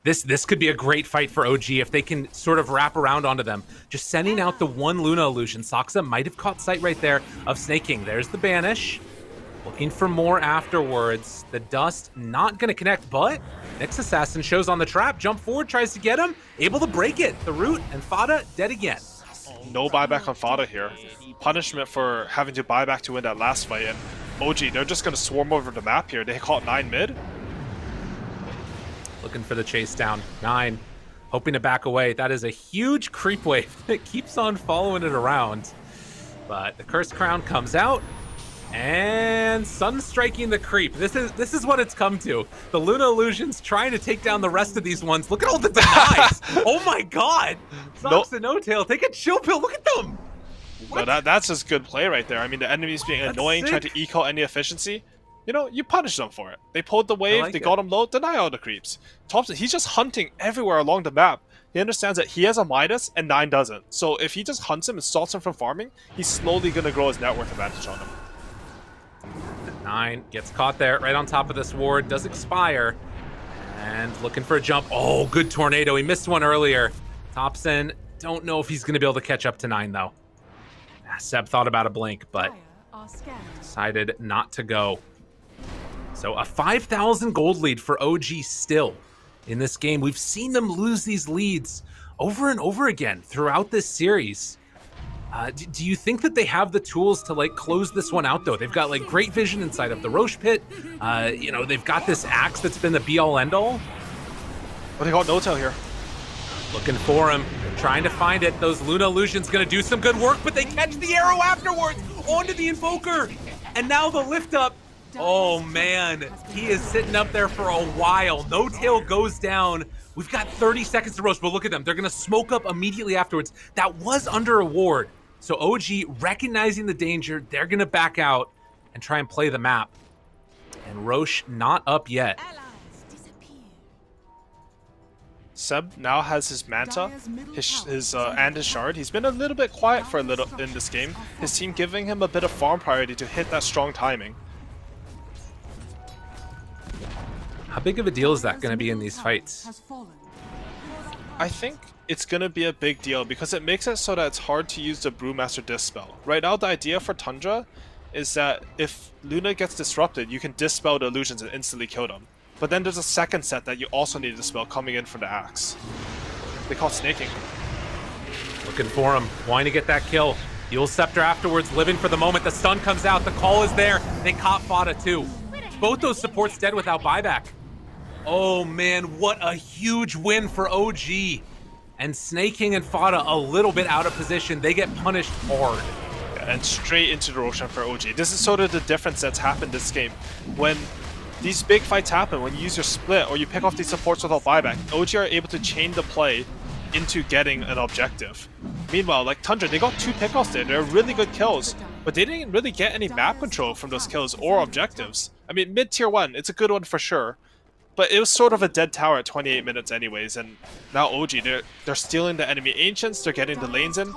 This could be a great fight for OG if they can sort of wrap around onto them. Just sending out the 1 Luna illusion. Saksa might have caught sight right there of Snake King. There's the banish. Looking for more afterwards. The dust not going to connect, but Nyx Assassin shows on the trap. Jump forward, tries to get him. Able to break it. The root and Fada dead again. No buyback on Fada here. Punishment for having to buy back to win that last fight. And OG, they're just going to swarm over the map here. They caught 9 mid. Looking for the chase down. 9. Hoping to back away. That is a huge creep wave that keeps on following it around. But the Cursed Crown comes out. And Sun striking the creep. This is what it's come to. The Luna Illusion's trying to take down the rest of these ones. Look at all the denies. Oh my god. Socks and No-Tail. Take a chill pill. Look at them. No, that's just good play right there. I mean, the enemies being annoying, trying to eco any efficiency. You know, you punish them for it. They pulled the wave, they got him low, deny all the creeps. Thompson, he's just hunting everywhere along the map. He understands that he has a Midas and 9 doesn't. So if he just hunts him and stops him from farming, he's slowly going to grow his net worth advantage on him. 9 gets caught there, right on top of this ward, does expire. And looking for a jump. Oh, good tornado. He missed one earlier. Thompson, don't know if he's going to be able to catch up to 9, though. Seb thought about a blink, but decided not to go. So a 5,000 gold lead for OG still in this game. We've seen them lose these leads over and over again throughout this series. Do you think that they have the tools to like close this one out though? They've got like great vision inside of the Roche pit. You know, they've got this axe that's been the be all end all. But they got No-Tail here. Looking for him, trying to find it. Those Luna Illusion's gonna do some good work, but they catch the arrow afterwards onto the Invoker. And now the lift up. Oh man, he is sitting up there for a while. No-Tail goes down. We've got 30 seconds to roast, but look at them. They're gonna smoke up immediately afterwards. That was under a ward. So OG recognizing the danger, they're gonna back out and try and play the map. And Roche not up yet. Seb now has his Manta, and his Shard. He's been a little bit quiet for a little in this game. His team giving him a bit of farm priority to hit that strong timing. How big of a deal is that going to be in these fights? I think it's going to be a big deal because it makes it so that it's hard to use the Brewmaster Dispel. Right now, the idea for Tundra is that if Luna gets disrupted, you can dispel the illusions and instantly kill them. But then there's a second set that you also need to dispel coming in from the axe. They call it snaking. Looking for him, wanting to get that kill. Dual Scepter afterwards, living for the moment. The stun comes out. The call is there. They caught Fada too. Both those supports dead without buyback. Oh man, what a huge win for OG. And Snake King and Fada a little bit out of position. They get punished hard. And straight into the Roshan for OG. This is sort of the difference that's happened this game. When these big fights happen, when you use your split or you pick off these supports without buyback, OG are able to chain the play into getting an objective. Meanwhile, like Tundra, they got 2 pickoffs there. They're really good kills, but they didn't really get any map control from those kills or objectives. I mean, mid-tier 1, it's a good one for sure, but it was sort of a dead tower at 28 minutes anyways, and now OG, they're stealing the enemy Ancients, they're getting the lanes in.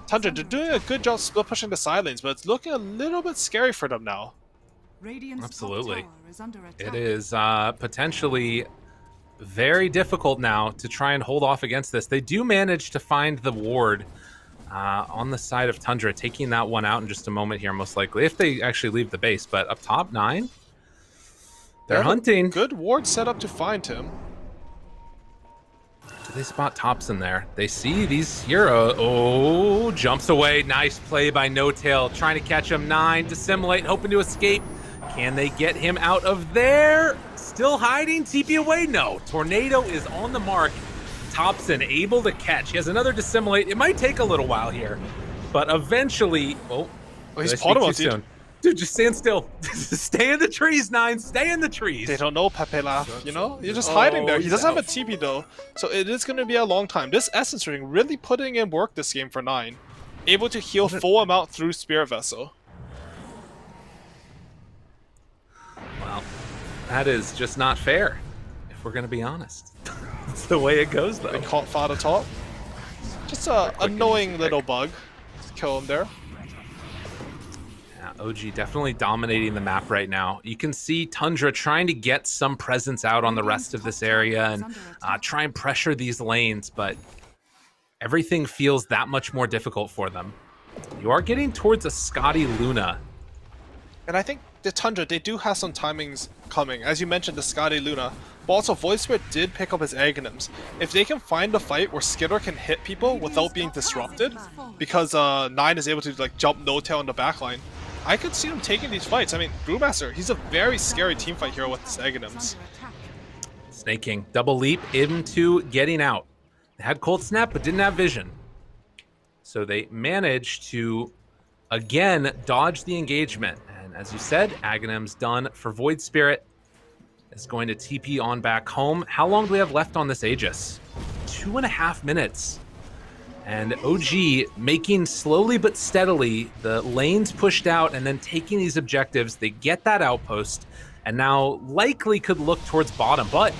Tundra, they're doing a good job split pushing the side lanes, but it's looking a little bit scary for them now. Absolutely. It is potentially very difficult now to try and hold off against this. They do manage to find the ward on the side of Tundra, taking that one out in just a moment here, most likely, if they actually leave the base. But up top, 9, they're hunting. Good ward set up to find him. Do they spot Thompson there? They see these heroes. Oh, jumps away. Nice play by No Tail, trying to catch him. 9, dissimulate, hoping to escape. Can they get him out of there? Still hiding? TP away? No. Tornado is on the mark. Thompson able to catch. He has another dissimulate. It might take a little while here, but eventually... Oh, he's potable, dude. Dude, just stand still. Stay in the trees, 9. Stay in the trees. They don't know Pepe laugh, you know? You're just hiding there. He doesn't have a TP though, so it is going to be a long time. This Essence Ring really putting in work this game for 9. Able to heal full amount through Spirit Vessel. Well, that is just not fair, if we're going to be honest. That's the way it goes, though. They caught Fada top. Just a annoying little bug. Just kill him there. Yeah, OG definitely dominating the map right now. You can see Tundra trying to get some presence out on the rest of this area and try and pressure these lanes, but everything feels that much more difficult for them. You are getting towards a Scotty Luna. And I think the Tundra, they do have some timings coming. As you mentioned, the Scotty Luna. But also, Void Spirit did pick up his Aghanims. If they can find a fight where Skitter can hit people without being disrupted, because 9 is able to like jump No Tail in the backline, I could see him taking these fights. I mean, Brewmaster, he's a very scary teamfight hero with his Aghanims. Snake King, double leap into getting out. They had Cold Snap, but didn't have vision. So they managed to, again, dodge the engagement. And as you said, Aghanim's done for Void Spirit. Is going to TP on back home. How long do we have left on this Aegis? 2.5 minutes. And OG making slowly but steadily the lanes pushed out and then taking these objectives. They get that outpost and now likely could look towards bottom, but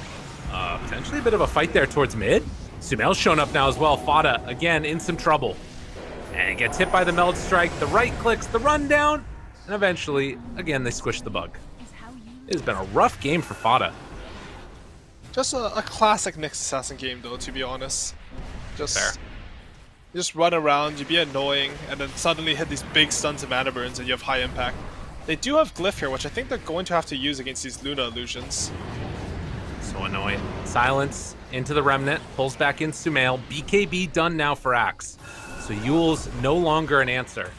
potentially a bit of a fight there towards mid. Sumail's shown up now as well. Fada, again, in some trouble. And gets hit by the Meld Strike. The right clicks, the rundown, and eventually, again, they squish the bug. It has been a rough game for Fada. Just a classic Nyx Assassin game, though, to be honest. Just fair. You just run around, you be annoying, and then suddenly hit these big stuns and mana burns, and you have high impact. They do have Glyph here, which I think they're going to have to use against these Luna illusions. So annoying. Silence into the Remnant, pulls back in Sumail. BKB done now for Axe. So Yule's no longer an answer.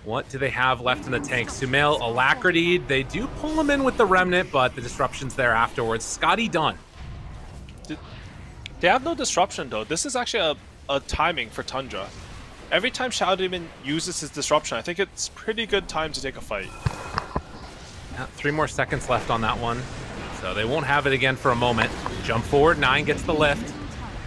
What do they have left in the tank? Sumail, Alacrity. They do pull him in with the Remnant, but the disruption's there afterwards. Scotty done. They have no disruption, though. This is actually a timing for Tundra. Every time Shadow Demon uses his disruption, I think it's pretty good time to take a fight. Yeah, 3 more seconds left on that one. So they won't have it again for a moment. Jump forward, 9 gets the lift.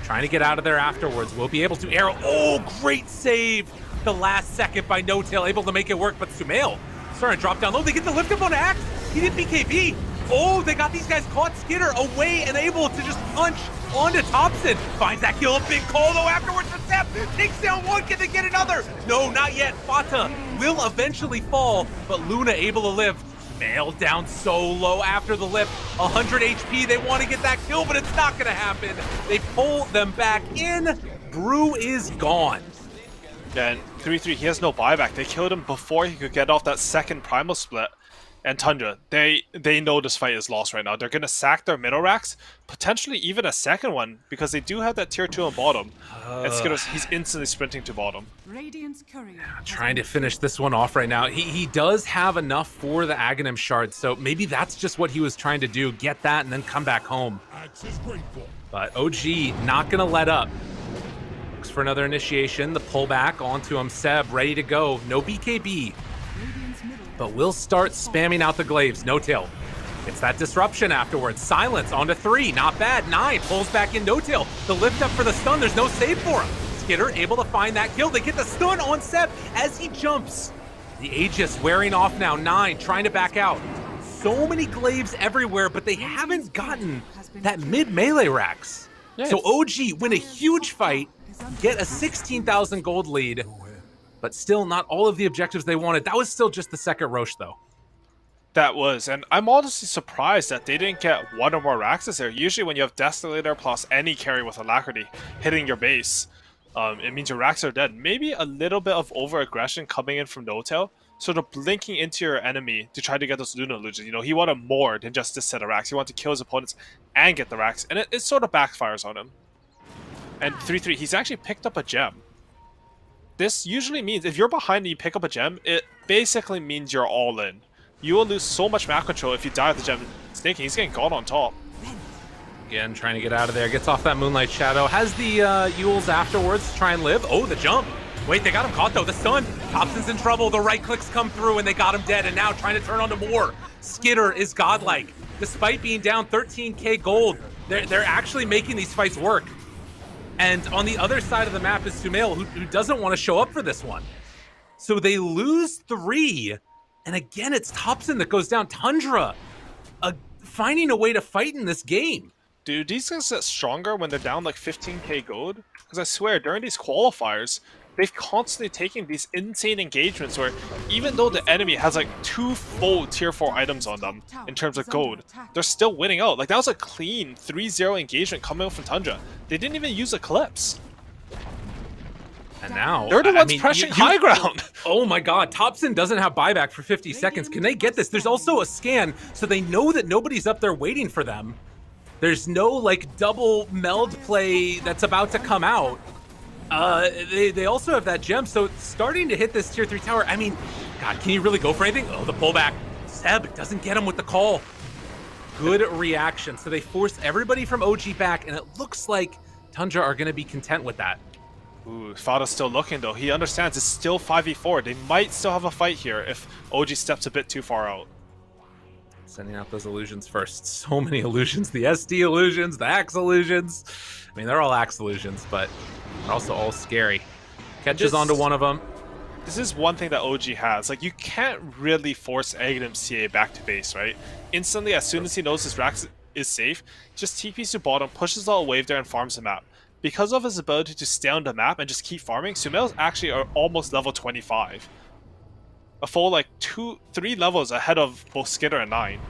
Trying to get out of there afterwards. We'll be able to arrow. Oh, great save! The last second by No Tail, able to make it work, but Sumail starting to drop down low. They get the lift up on Axe. He did BKB. Oh, they got these guys caught. Skitter away and able to just punch onto Thompson. Finds that kill. A big call though afterwards for Sep. Takes down one. Can they get another? No, not yet. Fata will eventually fall, but Luna able to live. Mail down so low after the lift. 100 HP. They want to get that kill, but it's not going to happen. They pull them back in. Brew is gone. Yeah, and 3-3, he has no buyback. They killed him before he could get off that second primal split. and Tundra, they know this fight is lost right now. They're going to sack their middle racks, potentially even a second one, because they do have that tier 2 on bottom. And Skittles, he's instantly sprinting to bottom. Radiant's courier Trying to finish this one off right now. He does have enough for the Aghanim shard, so maybe that's just what he was trying to do, get that and then come back home. But OG not gonna let up. Looks for another initiation, the pullback onto him. Seb ready to go, no BKB, but we'll start spamming out the glaives. No tail. It's that disruption afterwards. Silence onto 3, not bad. 9 pulls back in, no tail. The lift up for the stun, there's no save for him. Skitter able to find that kill. They get the stun on Seb as he jumps. The Aegis wearing off now. 9 trying to back out. So many glaives everywhere, but they haven't gotten that mid melee racks. Yeah, so OG win a huge fight, get a 16,000 gold lead, but still not all of the objectives they wanted. That was still just the second Roche though. That was, and I'm honestly surprised that they didn't get one or more racks there. Usually when you have Desolator plus any carry with Alacrity hitting your base, it means your racks are dead. Maybe a little bit of over-aggression coming in from No-Tail, sort of blinking into your enemy to try to get those Luna illusions. You know, he wanted more than just this set of racks. He wanted to kill his opponents and get the racks, and it sort of backfires on him. And 3-3, he's actually picked up a gem. This usually means, if you're behind and you pick up a gem, it basically means you're all in. You will lose so much map control if you die with the gem. Snaking, he's getting gone on top. Again, trying to get out of there. Gets off that Moonlight Shadow. Has the Yules afterwards to try and live. Oh, the jump. Wait, they got him caught though. The stun. Thompson's in trouble. The right clicks come through and they got him dead. And now trying to turn on to more. Skitter is godlike. Despite being down 13k gold, they're actually making these fights work. And on the other side of the map is Sumail, who doesn't want to show up for this one. So they lose 3. And again, it's Thompson that goes down. Tundra finding a way to fight in this game. Dude, these guys get stronger when they're down like 15k gold. Because I swear, during these qualifiers, they've constantly taken these insane engagements where even though the enemy has like 2 full tier 4 items on them in terms of gold, they're still winning out. Like that was a clean 3-0 engagement coming out from Tundra. They didn't even use Eclipse. And now they're the ones pressing high ground. Oh my god, Thompson doesn't have buyback for 50 seconds. Can they get this? There's also a scan, so they know that nobody's up there waiting for them. There's no like double meld play that's about to come out. They also have that gem, so starting to hit this tier 3 tower. I mean, God, can you really go for anything? Oh, the pullback. Seb doesn't get him with the call. Good reaction. So they force everybody from OG back, and it looks like Tundra are going to be content with that. Ooh, Fada's still looking though. He understands it's still 5v4. They might still have a fight here if OG steps a bit too far out. Sending out those illusions first. So many illusions. The SD illusions, the Axe illusions. I mean, they're all Axe illusions, but they're also all scary. Catches onto one of them. This is one thing that OG has. Like, you can't really force Aghanim CA back to base, right? Instantly, as soon as he knows his rack is safe, just TPs to bottom, pushes all wave there, and farms the map. Because of his ability to stay on the map and just keep farming, Sumail's actually are almost level 25. A full like 2-3 levels ahead of both Skitter and 9.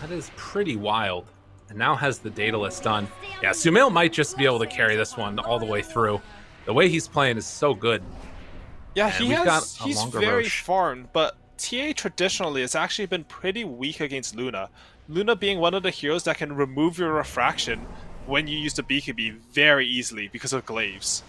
That is pretty wild. And now has the Daedalus done. Yeah, Sumail might just be able to carry this one all the way through. The way he's playing is so good. Yeah, and he's very farmed, but TA traditionally has actually been pretty weak against Luna. Luna being one of the heroes that can remove your refraction when you use the BKB very easily because of glaives.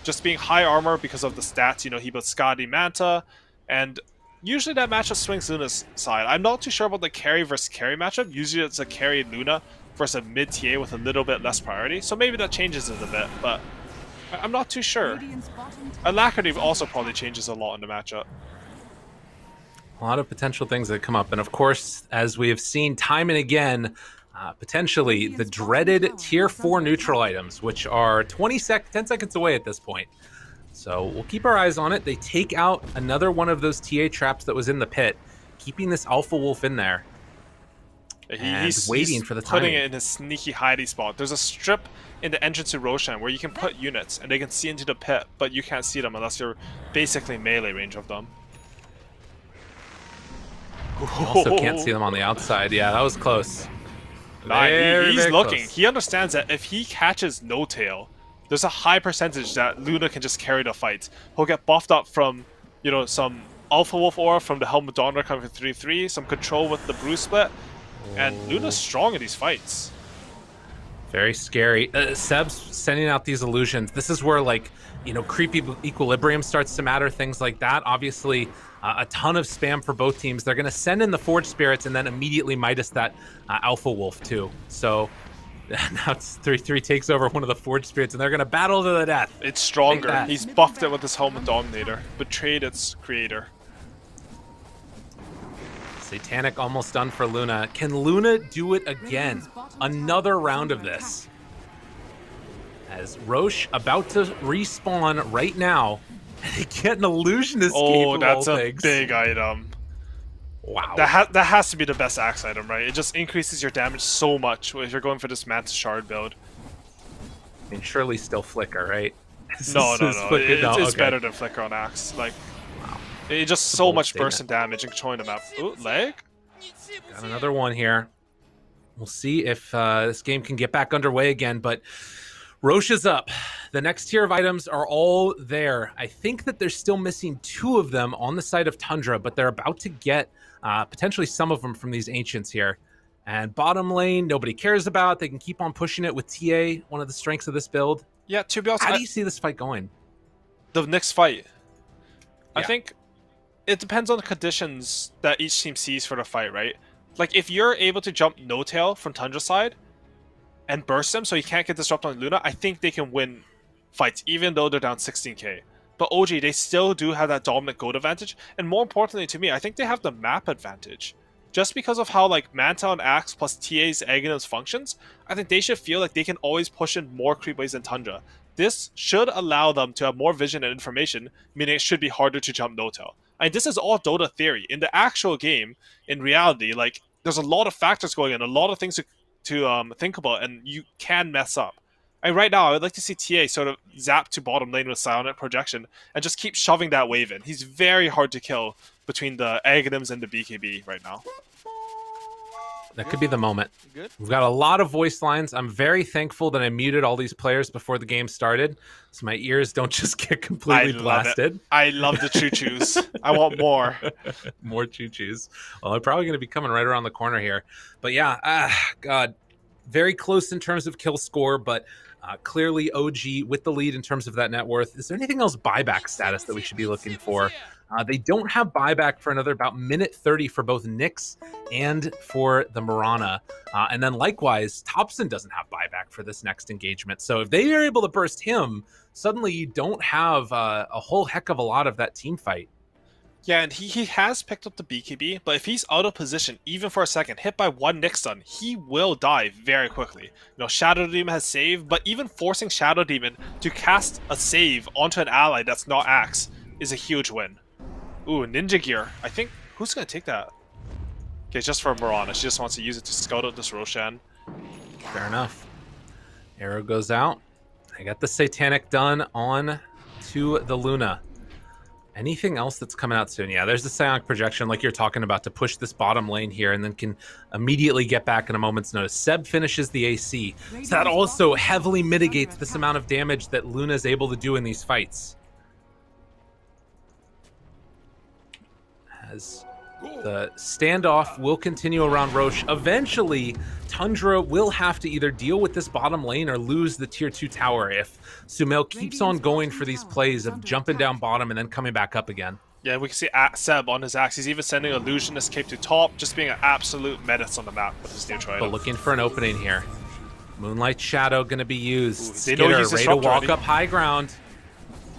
Just being high armor because of the stats, you know, he builds Skadi Manta, and usually that matchup swings Luna's side. I'm not too sure about the carry versus carry matchup. Usually it's a carry Luna versus a mid TA with a little bit less priority, so maybe that changes it a bit, but I'm not too sure. Alacrity also probably changes a lot in the matchup. A lot of potential things that come up, and of course, as we have seen time and again, potentially the dreaded tier 4 neutral items, which are 10 seconds away at this point. So we'll keep our eyes on it. They take out another one of those TA traps that was in the pit, keeping this Alpha Wolf in there. He's waiting for the timing. Putting it in his sneaky hidey spot. There's a strip in the entrance to Roshan where you can put units and they can see into the pit, but you can't see them unless you're basically melee range of them. Also can't see them on the outside. Yeah, that was close. He's looking. Close. He understands that if he catches No Tail, there's a high percentage that Luna can just carry the fight. He'll get buffed up from, you know, some Alpha Wolf aura from the Helmet Donner coming for 3/3, some control with the Bruise Split, and Luna's strong in these fights. Very scary. Seb's sending out these illusions. This is where, like, you know, creepy equilibrium starts to matter, things like that. Obviously, a ton of spam for both teams. They're going to send in the Forge Spirits and then immediately Midas that Alpha Wolf, too. So now it's 3/3 takes over one of the Forge Spirits, and they're going to battle to the death. It's stronger. He's buffed it with his Helmet Dominator. Betrayed its creator. Satanic almost done for Luna. Can Luna do it again? Another round of this. As Roche about to respawn right now. And they get an illusion escape. Oh, that's a big item. Wow. That has to be the best axe item, right? It just increases your damage so much if you're going for this Mantis Shard build. I mean, surely still Flicker, right? No. It's better than Flicker on axe. Like, it just so much burst in damage and controlling the map. Ooh, leg? Got another one here. We'll see if this game can get back underway again, but Roche is up. The next tier of items are all there. I think that they're still missing 2 of them on the side of Tundra, but they're about to get potentially some of them from these Ancients here. And bottom lane, nobody cares about. They can keep on pushing it with TA, one of the strengths of this build. Yeah, to be honest, how do you see this fight going? The next fight. Yeah. I think it depends on the conditions that each team sees for the fight, right? Like, if you're able to jump no tail from Tundra's side and burst them so he can't get disrupted on Luna, I think they can win fights, even though they're down 16k. But OG, they still do have that dominant gold advantage, and more importantly to me, I think they have the map advantage. Just because of how, like, Manta and Axe plus TA's Aghanim's functions, I think they should feel like they can always push in more creep waves than Tundra. This should allow them to have more vision and information, meaning it should be harder to jump no tail. And this is all Dota theory. In the actual game, in reality, like, there's a lot of factors going on, a lot of things to think about, and you can mess up. And right now, I would like to see TA sort of zap to bottom lane with Psionic Projection and just keep shoving that wave in. He's very hard to kill between the Aghanims and the BKB right now. That could be the moment. We've got a lot of voice lines. I'm very thankful that I muted all these players before the game started, so my ears don't just get completely blasted. I love the choo-choos. I want more. More choo-choos. Well, they're probably going to be coming right around the corner here. But yeah, God, very close in terms of kill score, but clearly OG with the lead in terms of that net worth. Is there anything else buyback status that we should be looking for? They don't have buyback for another about minute 30 for both Nyx and for the Mirana. And then likewise, Thompson doesn't have buyback for this next engagement. So if they are able to burst him, suddenly you don't have a whole heck of a lot of that team fight. Yeah, and he has picked up the BKB, but if he's out of position, even for a second, hit by one Nyx stun, he will die very quickly. You know, Shadow Demon has saved, but even forcing Shadow Demon to cast a save onto an ally that's not Axe is a huge win. Ooh, Ninja Gear. I think, who's going to take that? Okay, it's just for Mirana. She just wants to use it to scout out this Roshan. Fair enough. Arrow goes out. I got the Satanic done on to the Luna. Anything else that's coming out soon? Yeah, there's the Psionic Projection like you're talking about to push this bottom lane here and then can immediately get back in a moment's notice. Seb finishes the AC. So that also heavily mitigates this amount of damage that Luna is able to do in these fights. As the standoff will continue around Roche. Eventually, Tundra will have to either deal with this bottom lane or lose the tier 2 tower if Sumail keeps on going for these plays of jumping down bottom and then coming back up again. Yeah, we can see Seb on his axe. He's even sending Illusion Escape to top, just being an absolute menace on the map with his neutral item. But looking for an opening here. Moonlight Shadow going to be used. Ooh, Skitter ready to walk up high ground.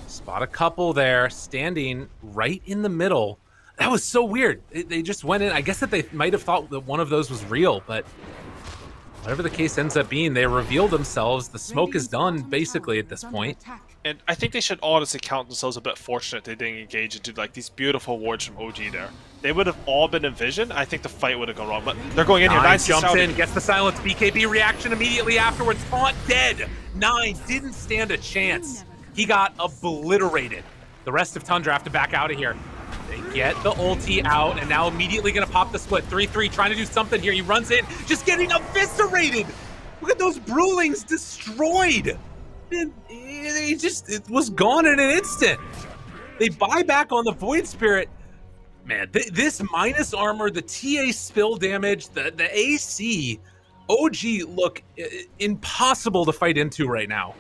Spot a couple there, standing right in the middle. That was so weird. They just went in. I guess that they might have thought that one of those was real, but whatever the case ends up being, they reveal themselves. The smoke is done, basically, at this point. And I think they should honestly count themselves a bit fortunate they didn't engage into like these beautiful wards from OG there. They would have all been in vision. I think the fight would have gone wrong, but they're going in here. Nine jumps in, gets the silence. BKB reaction immediately afterwards. Taunt dead. Nine didn't stand a chance. He got obliterated. The rest of Tundra have to back out of here. They get the ulti out, and now immediately going to pop the split. 3-3, trying to do something here. He runs in, just getting eviscerated. Look at those Brewlings destroyed. It was gone in an instant. They buy back on the Void Spirit. Man, this minus armor, the TA spill damage, the AC, OG look impossible to fight into right now.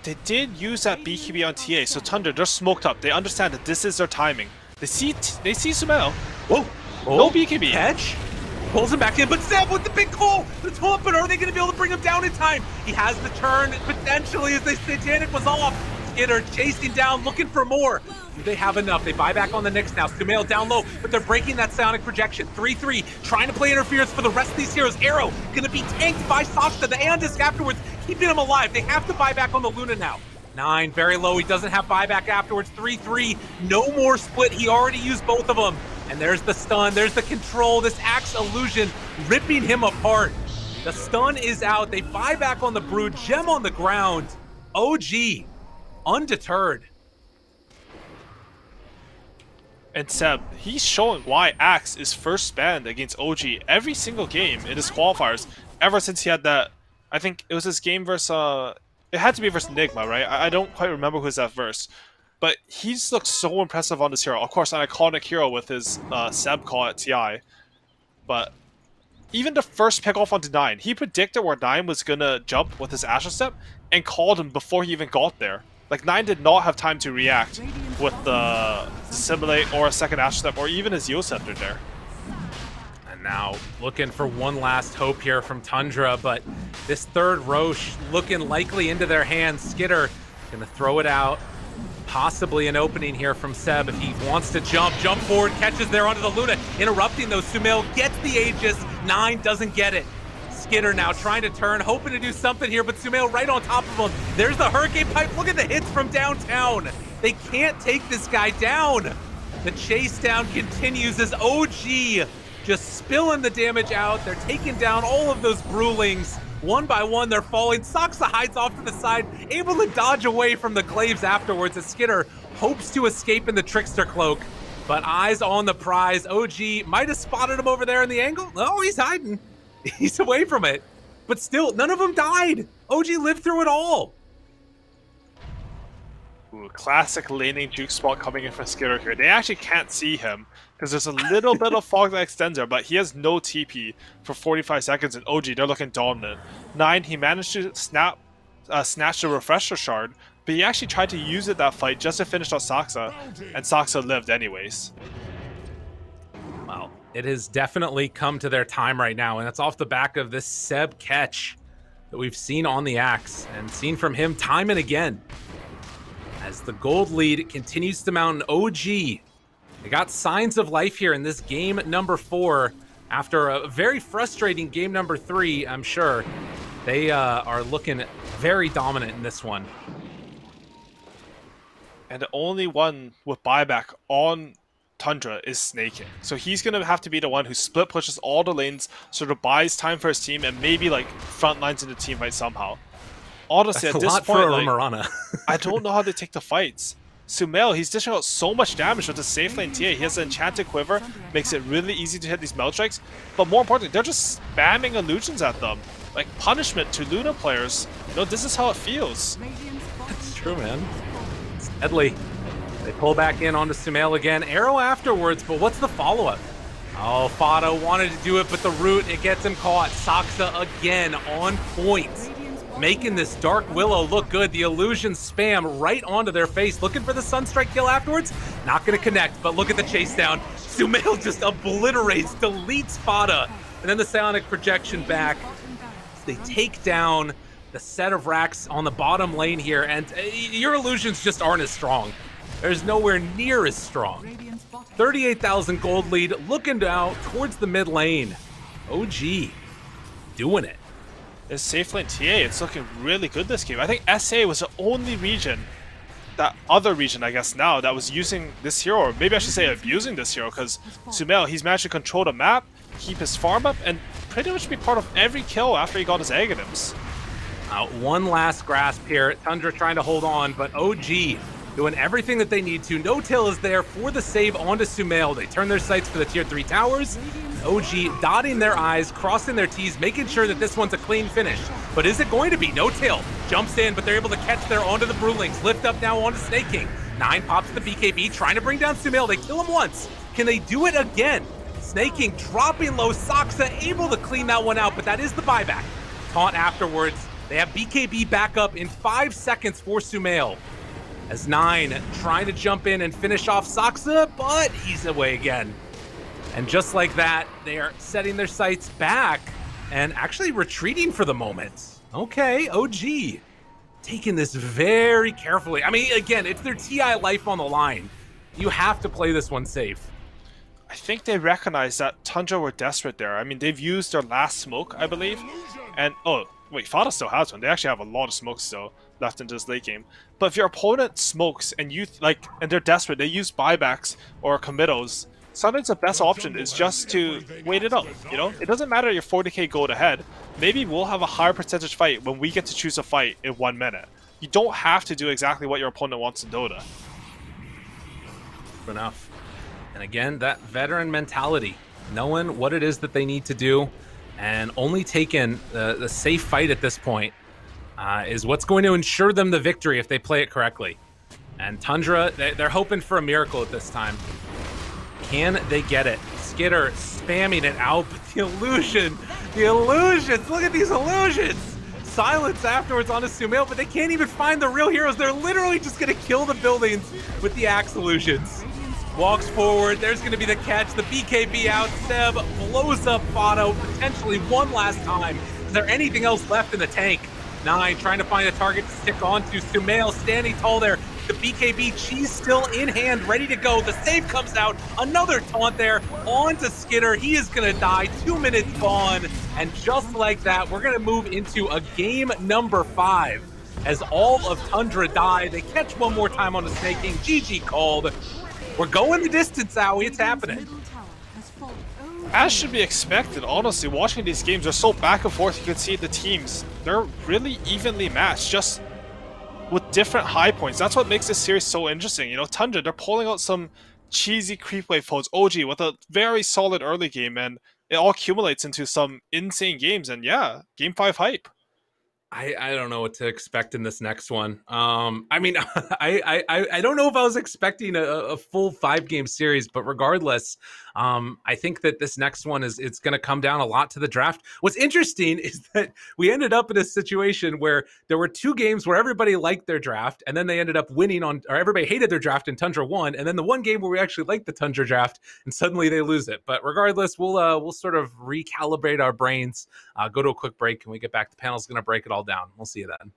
They did use that BKB on TA, so Tundra, they're smoked up. They understand that this is their timing. They see Sumail. Whoa. No BKB. Catch. Pulls him back in, but Seb with the big call. The taunt, but are they going to be able to bring him down in time? He has the turn, potentially, as the Satanic was off. Skidder chasing down, looking for more. Do they have enough? They buy back on the Nyx now. Sumail down low, but they're breaking that psionic projection. 3-3, trying to play interference for the rest of these heroes. Arrow going to be tanked by Sasha. The Aeon Disc afterwards, keeping him alive. They have to buy back on the Luna now. 9, very low. He doesn't have buyback afterwards. 3-3, no more split. He already used both of them. And there's the stun, there's the control, this Axe illusion ripping him apart. The stun is out. They buy back on the Brood, Gem on the ground. OG, undeterred. And Seb, he's showing why Axe is first banned against OG every single game in his qualifiers ever since he had that. I think it was his game versus it had to be versus Enigma, right? I don't quite remember who's that verse. But he's looked so impressive on this hero. Of course, an iconic hero with his Seb call at TI. But even the first pick off onto 9, he predicted where 9 was going to jump with his Astral Step and called him before he even got there. Like, 9 did not have time to react with the Simulate or a second Astral Step or even his Yule Scepter there. And now looking for one last hope here from Tundra, but this third Roche looking likely into their hands. Skidder going to throw it out. Possibly an opening here from Seb if he wants to jump forward, catches there onto the Luna, interrupting those. Sumail gets the Aegis, 9 doesn't get it. Skidder now trying to turn, hoping to do something here, but Sumail right on top of him. There's the Hurricane Pipe, look at the hits from downtown. They can't take this guy down. The chase down continues as OG just spilling the damage out. They're taking down all of those Brewlings. One by one, they're falling. Saksa hides off to the side, able to dodge away from the Glaives afterwards as Skidder hopes to escape in the Trickster Cloak. But eyes on the prize. OG might have spotted him over there in the angle. Oh, he's hiding. He's away from it. But still, none of them died. OG lived through it all. Ooh, classic laning juke spot coming in for Skidder here. They actually can't see him because there's a little bit of fog that extends there, but he has no TP for 45 seconds, and OG, they're looking dominant. 9, he managed to snatch the Refresher Shard, but he actually tried to use it that fight just to finish off Saksa, and Saksa lived anyways. Well, it has definitely come to their time right now, and it's off the back of this Seb catch that we've seen on the Axe, and seen from him time and again. As the gold lead continues to mount, OG, they got signs of life here in this game number 4. After a very frustrating game number 3, I'm sure. They are looking very dominant in this one. And the only one with buyback on Tundra is Snaking. So he's going to have to be the one who split pushes all the lanes, sort of buys time for his team, and maybe like front lines in the team right somehow. Honestly, That's at a this lot point, for like, Marana. I don't know how they take the fights. Sumail, he's dishing out so much damage with the safe lane TA. He has an enchanted quiver, makes it really easy to hit these meld strikes. But more importantly, they're just spamming illusions at them. Like punishment to Luna players. You know, this is how it feels. That's true, man. It's deadly. They pull back in onto Sumail again. Arrow afterwards, but what's the follow-up? Oh, Fado wanted to do it, but the root, it gets him caught. Saksa again on point. Making this Dark Willow look good. The illusion spam right onto their face. Looking for the Sunstrike kill afterwards. Not going to connect, but look at the chase down. Sumail just obliterates, deletes Fada. And then the Psionic projection back. They take down the set of racks on the bottom lane here, and your illusions just aren't as strong. There's nowhere near as strong. 38,000 gold lead, looking out towards the mid lane. OG doing it. This safe lane TA, it's looking really good this game. I think SA was the only region, that other region I guess now, that was using this hero, or maybe I should say abusing this hero, because Sumail, he's managed to control the map, keep his farm up, and pretty much be part of every kill after he got his Aghanims. One last grasp here. Tundra trying to hold on, but OG doing everything that they need to. No-Tail is there for the save onto Sumail. They turn their sights for the tier 3 towers. OG dotting their I's, crossing their T's, making sure that this one's a clean finish. But is it going to be? No-Tail jumps in, but they're able to catch there onto the Brewlings. Lift up now onto Snake King. 9 pops the BKB, trying to bring down Sumail. They kill him once. Can they do it again? Snaking, dropping low, Saksa able to clean that one out, but that is the buyback. Taunt afterwards. They have BKB back up in 5 seconds for Sumail. As 9 trying to jump in and finish off Saksa, but he's away again. And just like that, they are setting their sights back and actually retreating for the moment. Okay, OG taking this very carefully. I mean, again, it's their TI life on the line. You have to play this one safe. I think they recognize that Tundra were desperate there. I mean, they've used their last smoke, I believe. And, oh, wait, Fada still has one. They actually have a lot of smokes still left into this late game. But if your opponent smokes and and they're desperate, they use buybacks or committos, sometimes the best option is just to wait it out, you know? It doesn't matter your 40k gold ahead. Maybe we'll have a higher percentage fight when we get to choose a fight in 1 minute. You don't have to do exactly what your opponent wants in Dota. Enough. And again, that veteran mentality, knowing what it is that they need to do, and only taking the safe fight at this point is what's going to ensure them the victory if they play it correctly. And Tundra, they're hoping for a miracle at this time. Can they get it? Skitter spamming it out, but the illusions, look at these illusions! Silence afterwards on a Sumail, but they can't even find the real heroes. They're literally just gonna kill the buildings with the axe illusions. Walks forward, there's gonna be the catch, the BKB out, Seb blows up Fado potentially one last time. Is there anything else left in the tank? 9 trying to find a target to stick onto. Sumail standing tall there. The BKB cheese still in hand, ready to go. The save comes out. Another taunt there. On to Skitter. He is going to die. 2 minutes gone. And just like that, we're going to move into a game number 5. As all of Tundra die, they catch one more time on the snaking. GG called. We're going the distance, Aui. It's happening. As should be expected, honestly, watching these games, they're so back and forth. You can see the teams, they're really evenly matched, just with different high points. That's what makes this series so interesting. You know, Tundra, they're pulling out some cheesy creep wave foes. OG with a very solid early game, and it all accumulates into some insane games. And yeah, game 5 hype. I don't know what to expect in this next one. I mean, I don't know if I was expecting a full 5-game series, but regardless, I think that this next one it's going to come down a lot to the draft. What's interesting is that we ended up in a situation where there were 2 games where everybody liked their draft, and then they ended up winning on, or everybody hated their draft and Tundra won, and then the one game where we actually liked the Tundra draft, and suddenly they lose it. But regardless, we'll sort of recalibrate our brains, go to a quick break, and we get back. The panel's going to break it all down. We'll see you then.